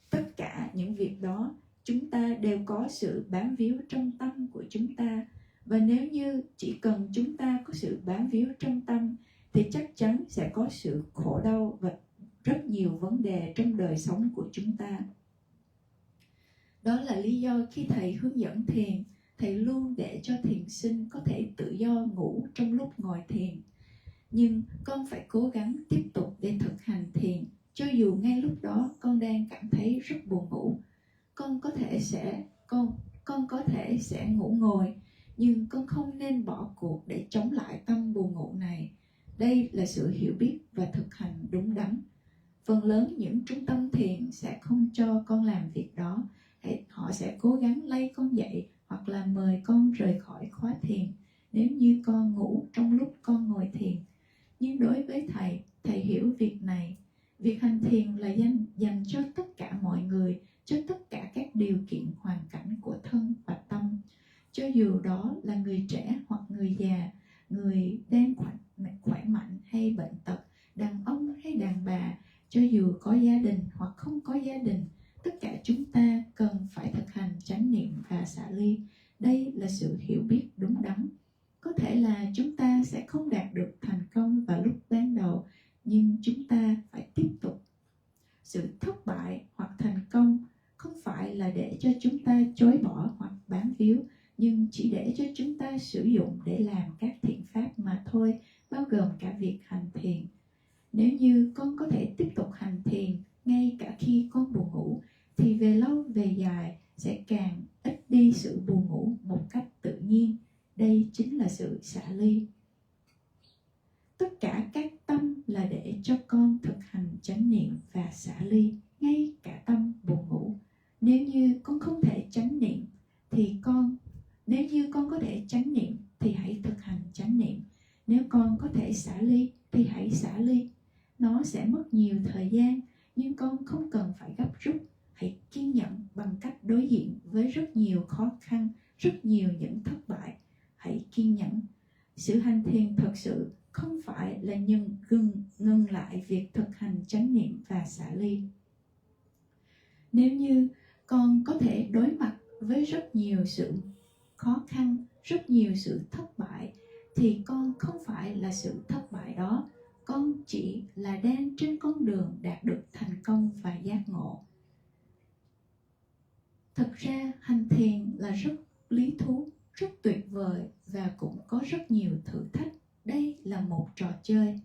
tất cả những việc đó, chúng ta đều có sự bám víu trong tâm của chúng ta. Và nếu như chỉ cần chúng ta có sự bám víu trong tâm, thì chắc chắn sẽ có sự khổ đau và rất nhiều vấn đề trong đời sống của chúng ta. Đó là lý do khi Thầy hướng dẫn thiền, Thầy luôn để cho thiền sinh có thể tự do ngủ trong lúc ngồi thiền. Nhưng con phải cố gắng tiếp tục để thực hành thiền, cho dù ngay lúc đó con đang cảm thấy rất buồn ngủ. Con có thể sẽ ngủ ngồi, nhưng con không nên bỏ cuộc để chống lại tâm buồn ngủ này. Đây là sự hiểu biết và thực hành đúng đắn. Phần lớn những trung tâm thiền sẽ không cho con làm việc đó. Họ sẽ cố gắng lay con dậy hoặc là mời con rời khỏi khóa thiền nếu như con ngủ trong lúc con ngồi thiền. Nhưng đối với Thầy hiểu việc này. Việc hành thiền là dành cho tất cả mọi người, cho tất cả các điều kiện hoàn cảnh của thân và tâm. Cho dù đó là người trẻ hoặc người già, người đang khỏe mạnh hay bệnh tật, đàn ông hay đàn bà, cho dù có gia đình hoặc không có gia đình, tất cả chúng ta cần phải thực hành chánh niệm và xả ly. Đây là sự hiểu biết đúng đắn. Có thể là chúng ta sẽ không đạt được thành công vào lúc ban đầu, nhưng chúng ta phải tiếp tục sự thất bại hoặc thành công không phải là để cho chúng ta chối bỏ hoặc bám víu, nhưng chỉ để cho chúng ta sử dụng để làm các thiện pháp mà thôi, bao gồm cả việc hành thiền. Nếu như con có thể tiếp tục hành thiền ngay cả khi con buồn ngủ, thì về lâu về dài sẽ càng ít đi sự buồn ngủ một cách tự nhiên. Đây chính là sự xả ly. Tất cả các tâm là để cho con thực hành chánh niệm và xả ly, ngay cả tâm buồn ngủ. Nếu như con không thể chánh niệm nếu như con có thể chánh niệm thì hãy thực hành chánh niệm. Nếu con có thể xả ly thì hãy xả ly. Nó sẽ mất nhiều thời gian, nhưng con không cần phải gấp rút. Hãy kiên nhẫn bằng cách đối diện với rất nhiều khó khăn, rất nhiều những thất bại. Hãy kiên nhẫn. Sự hành thiền thật sự không phải là ngừng lại việc thực hành chánh niệm và xả ly. Nếu như con có thể đối mặt với rất nhiều sự khó khăn, rất nhiều sự thất bại, thì con không phải là sự thất bại đó. Con chỉ là đang trên con đường đạt được thành công và giác ngộ. Thật ra hành thiền là rất lý thú, rất tuyệt vời và cũng có rất nhiều thử thách. Đây là một trò chơi.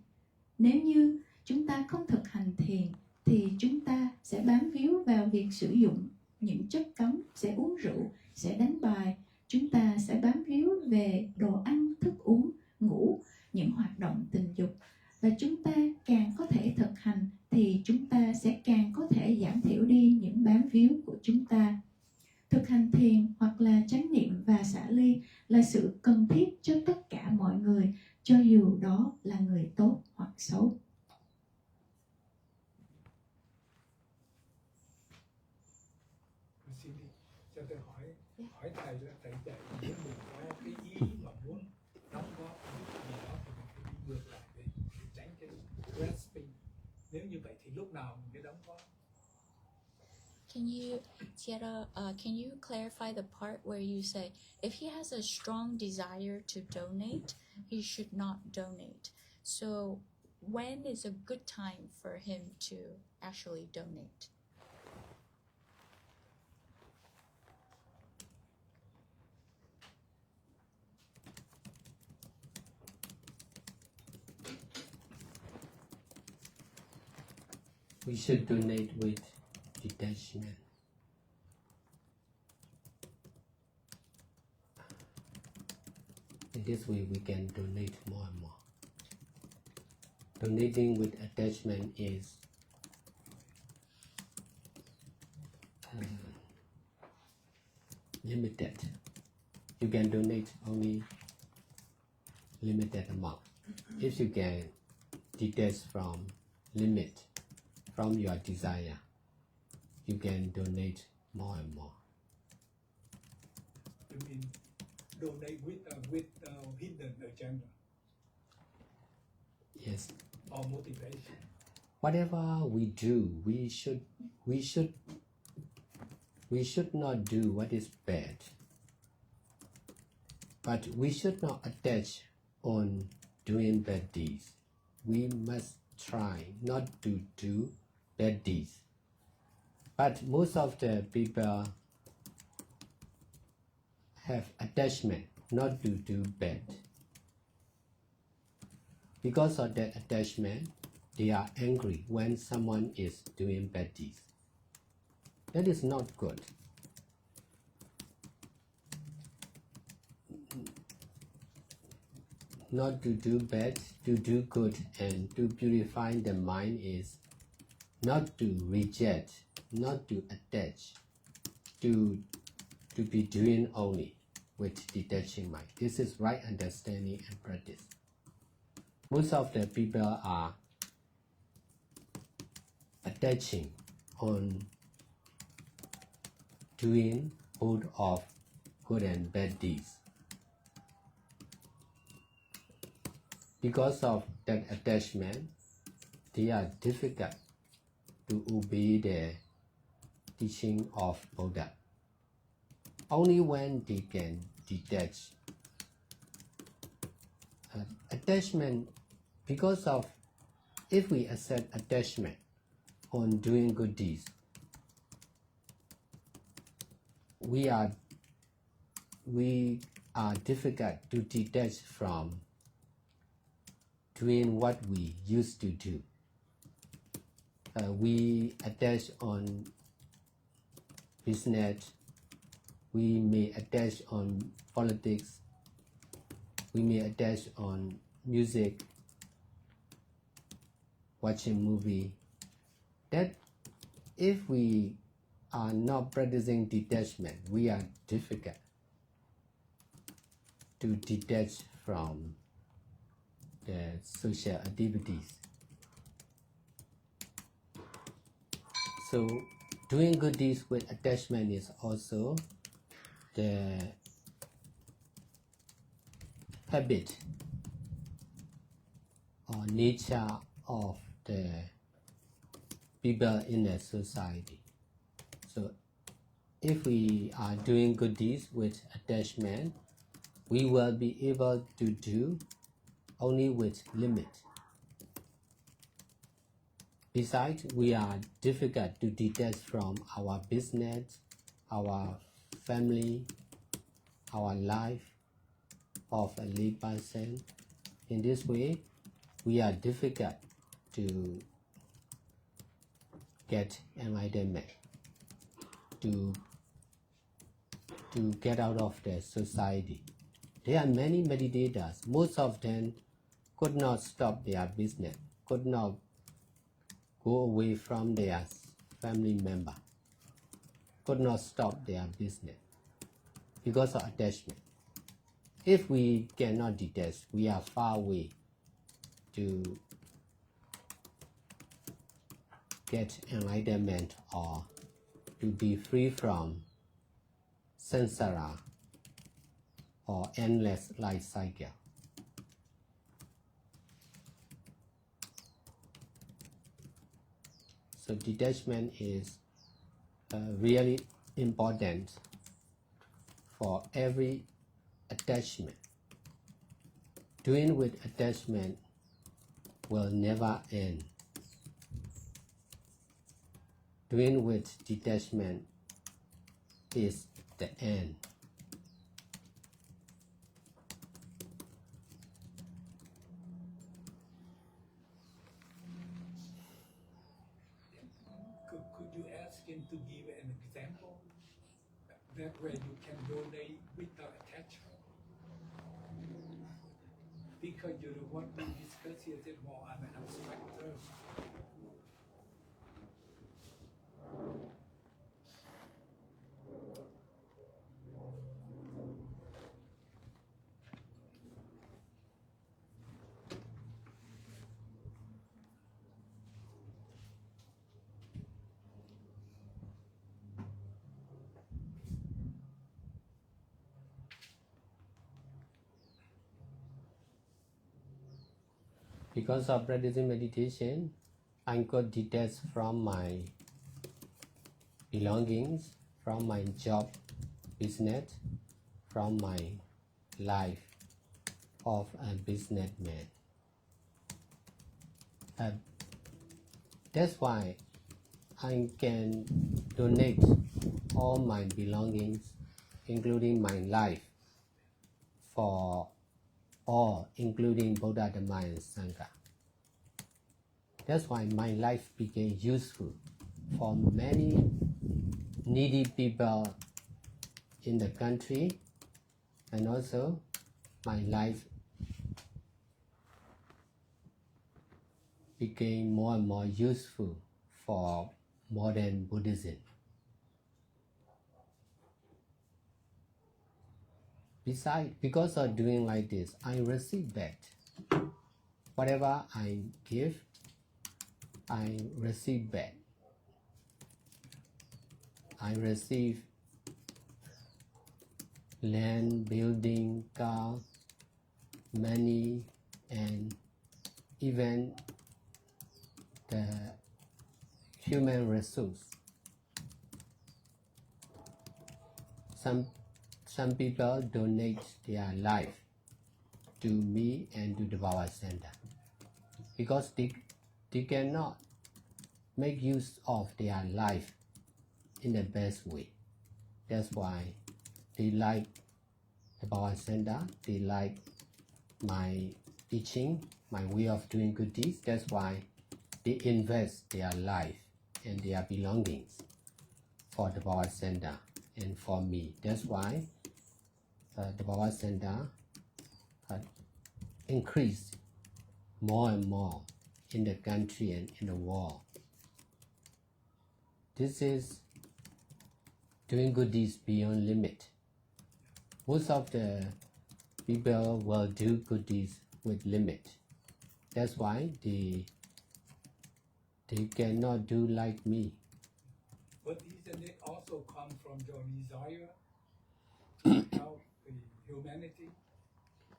Nếu như chúng ta không thực hành thiền thì chúng ta sẽ bám víu vào việc sử dụng những chất cấm, sẽ uống rượu, sẽ đánh bài. Chúng ta sẽ bám víu về đồ ăn, thức uống, ngủ, những hoạt động tình dục. Và chúng ta càng có thể thực hành thì chúng ta sẽ càng có thể giảm thiểu đi những bám víu của chúng ta. Thực hành thiền hoặc là chánh niệm và xả ly là sự cần thiết cho tất cả mọi người, cho dù đó là người tốt hoặc xấu. Xin đi, cho tôi hỏi thầy là thầy dạy nếu mình có cái ý mà muốn đóng góp cái gì đó thì mình phải đi ngược lại để tránh cái grasping. Nếu như vậy thì lúc nào mình mới đóng góp? Can you clarify the part where you say if he has a strong desire to donate, he should not donate? So when is a good time for him to actually donate? We should donate with detachment. In this way, we can donate more and more. Donating with attachment is limited. You can donate only limited amount. If you can detach from your desire, you can donate more and more. You mean donate with hidden agenda Yes. or motivation? Whatever we do, we should not do what is bad. But we should not attach on doing bad deeds. We must try not to do bad deeds. But most of the people have attachment not to do bad. Because of that attachment, they are angry when someone is doing bad deeds. That is not good. Not to do bad, to do good, and to purify the mind is not to reject, not to attach, to be doing only with detaching mind. This is right understanding and practice. Most of the people are attaching on doing both of good and bad deeds. Because of that attachment, they are difficult to obey the teaching of Buddha. Only when they can detach. Attachment, because of if we accept attachment on doing good deeds, we are difficult to detach from doing what we used to do. We attach on business, we may attach on politics, we may attach on music, watching movie. That if we are not practicing detachment, we are difficult to detach from the social activities. So doing good deeds with attachment is also the habit or nature of the people in the society. So if we are doing good deeds with attachment, we will be able to do only with limit. Besides, we are difficult to detach from our business, our family, our life of a lay person. In this way, we are difficult to get enlightenment, to get out of the society. There are many meditators. Most of them could not stop their business, could not go away from their family member, could not stop their business because of attachment. If we cannot detach, we are far away to get enlightenment or to be free from samsara or endless life cycle. So detachment is really important for every attachment. Doing with attachment will never end. Doing with detachment is the end. Could you ask him to give an example? That way you can donate without attachment. Because you don't want to discuss it more on an abstract term. Because of practicing meditation, I got detached from my belongings, from my job, business, from my life of a businessman. That's why I can donate all my belongings, including my life, for all, including Buddha, Dhamma, and Sangha. That's why my life became useful for many needy people in the country, and also my life became more and more useful for modern Buddhism. Besides, because of doing like this, I receive back. Whatever I give, I receive back. I receive land, building, car, money, and even the human resource. Some people donate their life to me and to the Power Center because they cannot make use of their life in the best way. That's why they like the Bhava Center, they like my teaching, my way of doing good deeds. That's why they invest their life and their belongings for the Bhava Center and for me. That's why the Bhava Center increased more and more in the country and in the world. This is doing good deeds beyond limit. Most of the people will do good deeds with limit. That's why they cannot do like me. But isn't it also come from your desire to help the humanity,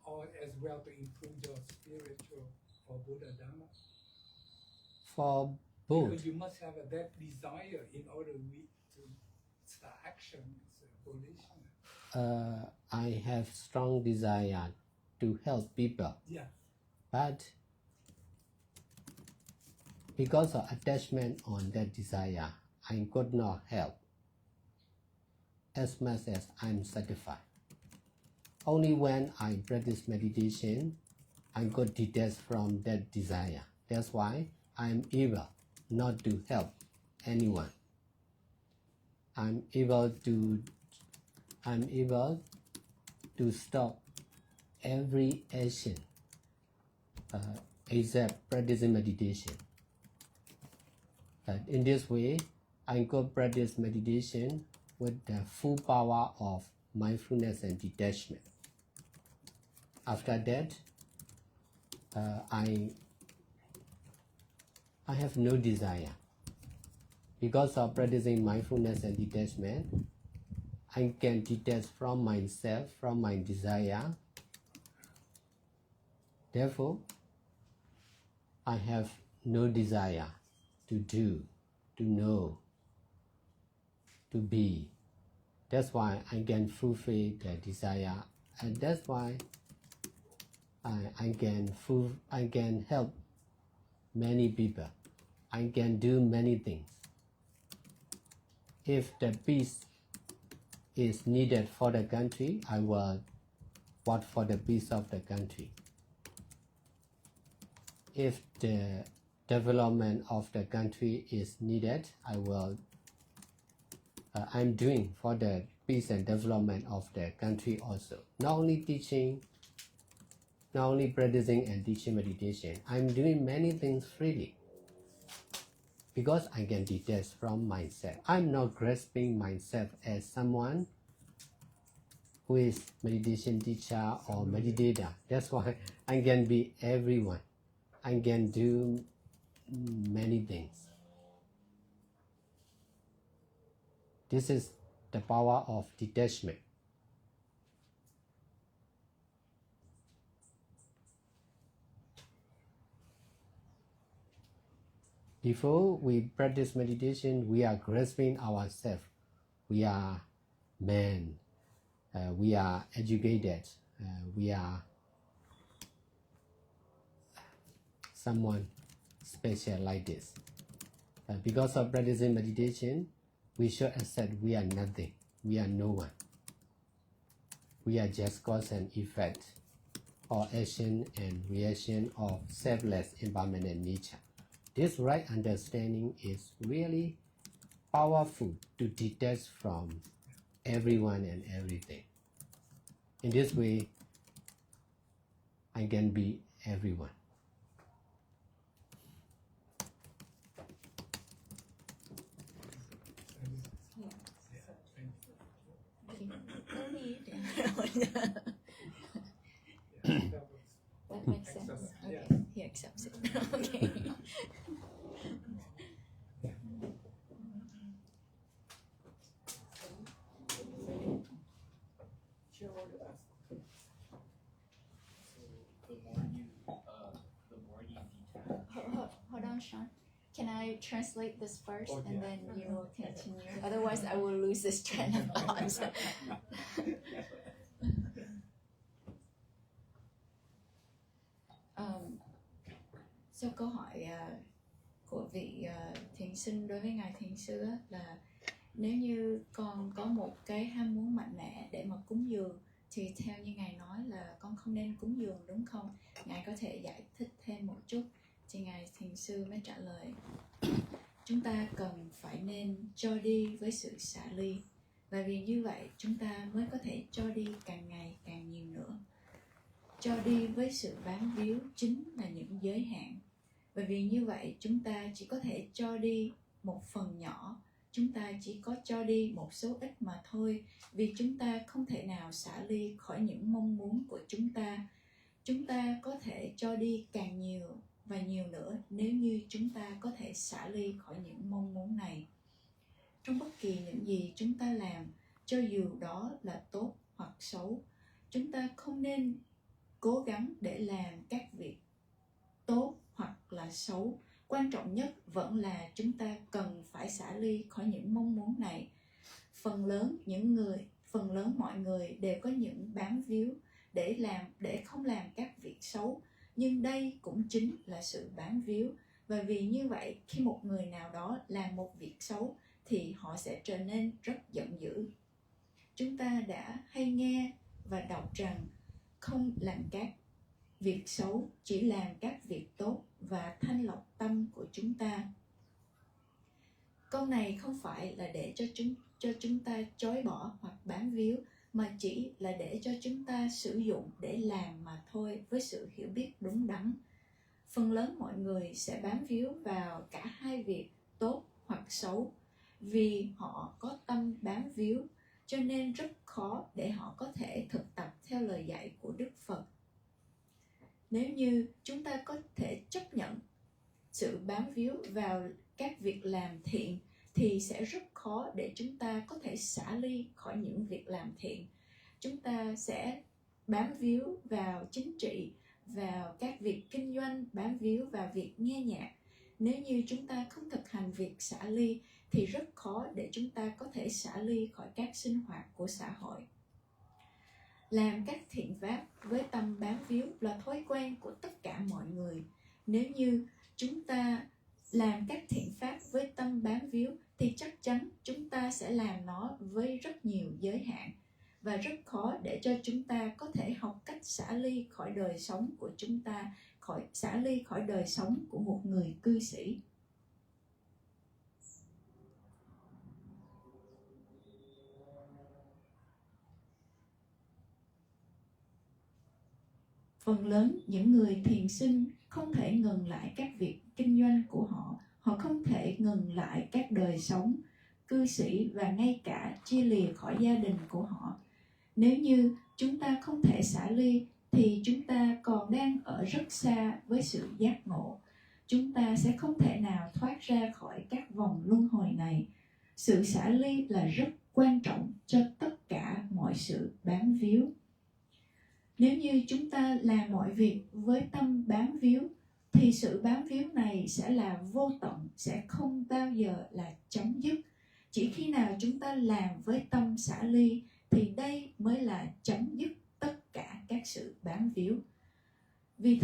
or as well to improve your spiritual for Buddha Dharma? For both, Because you must have that desire in order to start action as a volition. I have strong desire to help people, Yeah. but because of attachment on that desire, I could not help as much as I'm satisfied. Only when I practice meditation, I got detached from that desire. That's why I'm able not to help anyone. I'm able to stop every action except practicing meditation. In this way, I could practice meditation with the full power of mindfulness and detachment. After that, I have no desire. Because of practicing mindfulness and detachment, I can detach from myself, from my desire. Therefore, I have no desire to do, to know, to be. That's why I can fulfill the desire, and that's why I can help many people. I can do many things. If the peace is needed for the country, I will work for the peace of the country. If the development of the country is needed, I'm doing for the peace and development of the country also. Not only teaching, not only practicing and teaching meditation, I'm doing many things freely because I can detach from myself. I'm not grasping myself as someone who is meditation teacher or meditator. That's why I can be everyone. I can do many things. This is the power of detachment. Before we practice meditation, we are grasping ourselves. We are men. We are educated. We are someone special like this. Because of practicing meditation, we should accept we are nothing. We are no one. We are just cause and effect, or action and reaction of selfless impermanent nature. This right understanding is really powerful to detach from everyone and everything. In this way, I can be everyone. That makes sense. Yeah. Okay, he accepts it. Okay. Hold on, Sean. Can I translate this first Oh, and yeah. then you will continue? Otherwise, I will lose this train of thought. So câu hỏi của vị thiền sinh đối với ngài thiền sư á, là nếu như con có một cái ham muốn mạnh mẽ để mà cúng dường thì theo như ngài nói là con không nên cúng dường, đúng không? Ngài có thể giải thích thêm một chút. Thì ngài thiền sư mới trả lời: chúng ta cần phải nên cho đi với sự xả ly, và vì như vậy chúng ta mới có thể cho đi càng ngày càng nhiều nữa. Cho đi với sự bám víu chính là những giới hạn, và vì như vậy chúng ta chỉ có thể cho đi một phần nhỏ, chúng ta chỉ có cho đi một số ít mà thôi, vì chúng ta không thể nào xả ly khỏi những mong muốn của chúng ta. Chúng ta có thể cho đi càng nhiều và nhiều nữa nếu như chúng ta có thể xả ly khỏi những mong muốn này. Trong bất kỳ những gì chúng ta làm, cho dù đó là tốt hoặc xấu, chúng ta không nên cố gắng để làm các việc tốt hoặc là xấu. Quan trọng nhất vẫn là chúng ta cần phải xả ly khỏi những mong muốn này. Phần lớn mọi người đều có những bám víu để không làm các việc xấu, nhưng đây cũng chính là sự bám víu. Và vì như vậy, khi một người nào đó làm một việc xấu thì họ sẽ trở nên rất giận dữ. Chúng ta đã hay nghe và đọc rằng không làm các việc xấu, chỉ làm các việc tốt và thanh lọc tâm của chúng ta. Câu này không phải là để cho chúng ta chối bỏ hoặc bám víu, mà chỉ là để cho chúng ta sử dụng để làm mà thôi, với sự hiểu biết đúng đắn. Phần lớn mọi người sẽ bám víu vào cả hai việc tốt hoặc xấu. Vì họ có tâm bám víu, cho nên rất khó để họ có thể thực tập theo lời dạy của Đức Phật. Nếu như chúng ta có thể chấp nhận sự bám víu vào các việc làm thiện, thì sẽ rất khó để chúng ta có thể xả ly khỏi những việc làm thiện. Chúng ta sẽ bám víu vào chính trị, vào các việc kinh doanh, bám víu vào việc nghe nhạc. Nếu như chúng ta không thực hành việc xả ly, thì rất khó để chúng ta có thể xả ly khỏi các sinh hoạt của xã hội. Làm các thiện pháp với tâm bám víu là thói quen của tất cả mọi người. Nếu như chúng ta làm các thiện pháp với tâm bám víu, thì chắc chắn chúng ta sẽ làm nó với rất nhiều giới hạn, và rất khó để cho chúng ta có thể học cách xả ly khỏi đời sống của chúng ta, xả ly khỏi đời sống của một người cư sĩ. Phần lớn những người thiền sinh không thể ngừng lại các việc kinh doanh của họ. Họ không thể ngừng lại các đời sống cư sĩ và ngay cả chia lìa khỏi gia đình của họ. Nếu như chúng ta không thể xả ly, thì chúng ta còn đang ở rất xa với sự giác ngộ. Chúng ta sẽ không thể nào thoát ra khỏi các vòng luân hồi này. Sự xả ly là rất quan trọng cho tất cả mọi sự bám víu. Nếu như chúng ta làm mọi việc với tâm bám víu, thì sự bám víu này sẽ là vô tận, sẽ không bao giờ là chấm dứt. Chỉ khi nào chúng ta làm với tâm xả ly, thì đây mới là chấm dứt tất cả các sự bám víu. Vì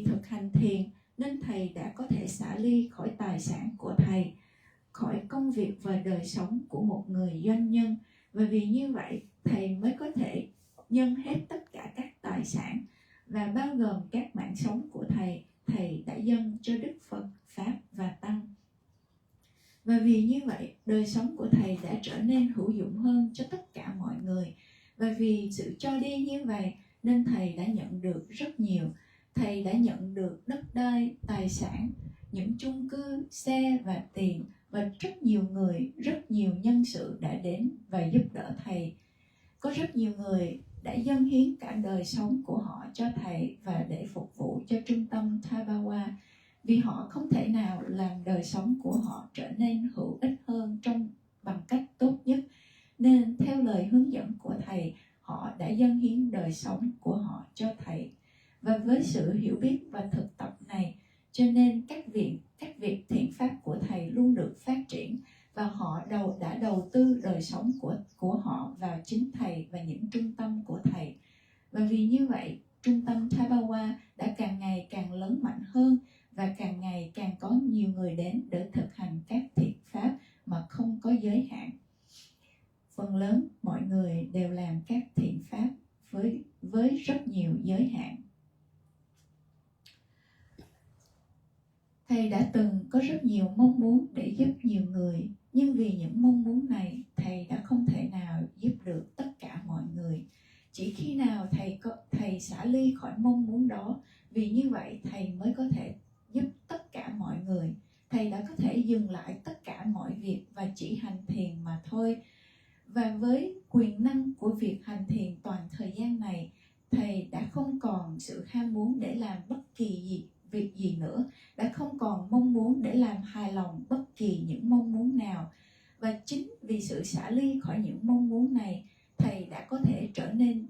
thực hành thiền, nên Thầy đã có thể xả ly khỏi tài sản của Thầy, khỏi công việc và đời sống của một người doanh nhân. Và vì như vậy, Thầy mới có thể nhân hết tất cả các tài sản, và bao gồm các mạng sống của Thầy đã dâng cho Đức Phật, Pháp và Tăng. Và vì như vậy, đời sống của Thầy đã trở nên hữu dụng hơn cho tất cả mọi người. Và vì sự cho đi như vậy, nên Thầy đã nhận được rất nhiều. Thầy đã nhận được đất đai, tài sản, những chung cư, xe và tiền, và rất nhiều người, rất nhiều nhân sự đã đến và giúp đỡ Thầy. Có rất nhiều người đã dâng hiến cả đời sống của họ cho Thầy và để phục vụ cho trung tâm Thabawa, vì họ không thể nào làm đời sống của họ trở nên hữu ích hơn bằng cách tốt nhất. Nên theo lời hướng dẫn của Thầy, họ đã dâng hiến đời sống của họ cho Thầy. Và với sự hiểu biết và thực tập này, cho nên các việc thiện pháp của Thầy luôn được phát triển, và họ đã đầu tư đời sống của họ vào chính Thầy và những trung tâm của Thầy. Và vì như vậy, trung tâm Thabawa đã càng ngày càng lớn mạnh hơn, và càng ngày càng có nhiều người đến để thực hành các thiện pháp mà không có giới hạn. Phần lớn mọi người đều làm các thiện pháp với rất nhiều giới hạn. Thầy đã từng có rất nhiều mong muốn để giúp nhiều người, nhưng vì những mong muốn này, thầy đã không thể nào giúp được tất cả mọi người. Chỉ khi nào thầy xả ly khỏi mong muốn đó, vì như vậy thầy mới có thể giúp tất cả mọi người. Thầy đã có thể dừng lại tất cả mọi việc và chỉ hành thiền mà thôi. Và với quyền năng của việc hành thiền toàn thời gian này, thầy đã không còn sự ham muốn để làm bất kỳ việc gì nữa, đã không còn mong muốn để làm hài lòng bất kỳ những mong muốn nào. Và chính vì sự xả ly khỏi những mong muốn này, thầy đã có thể trở nên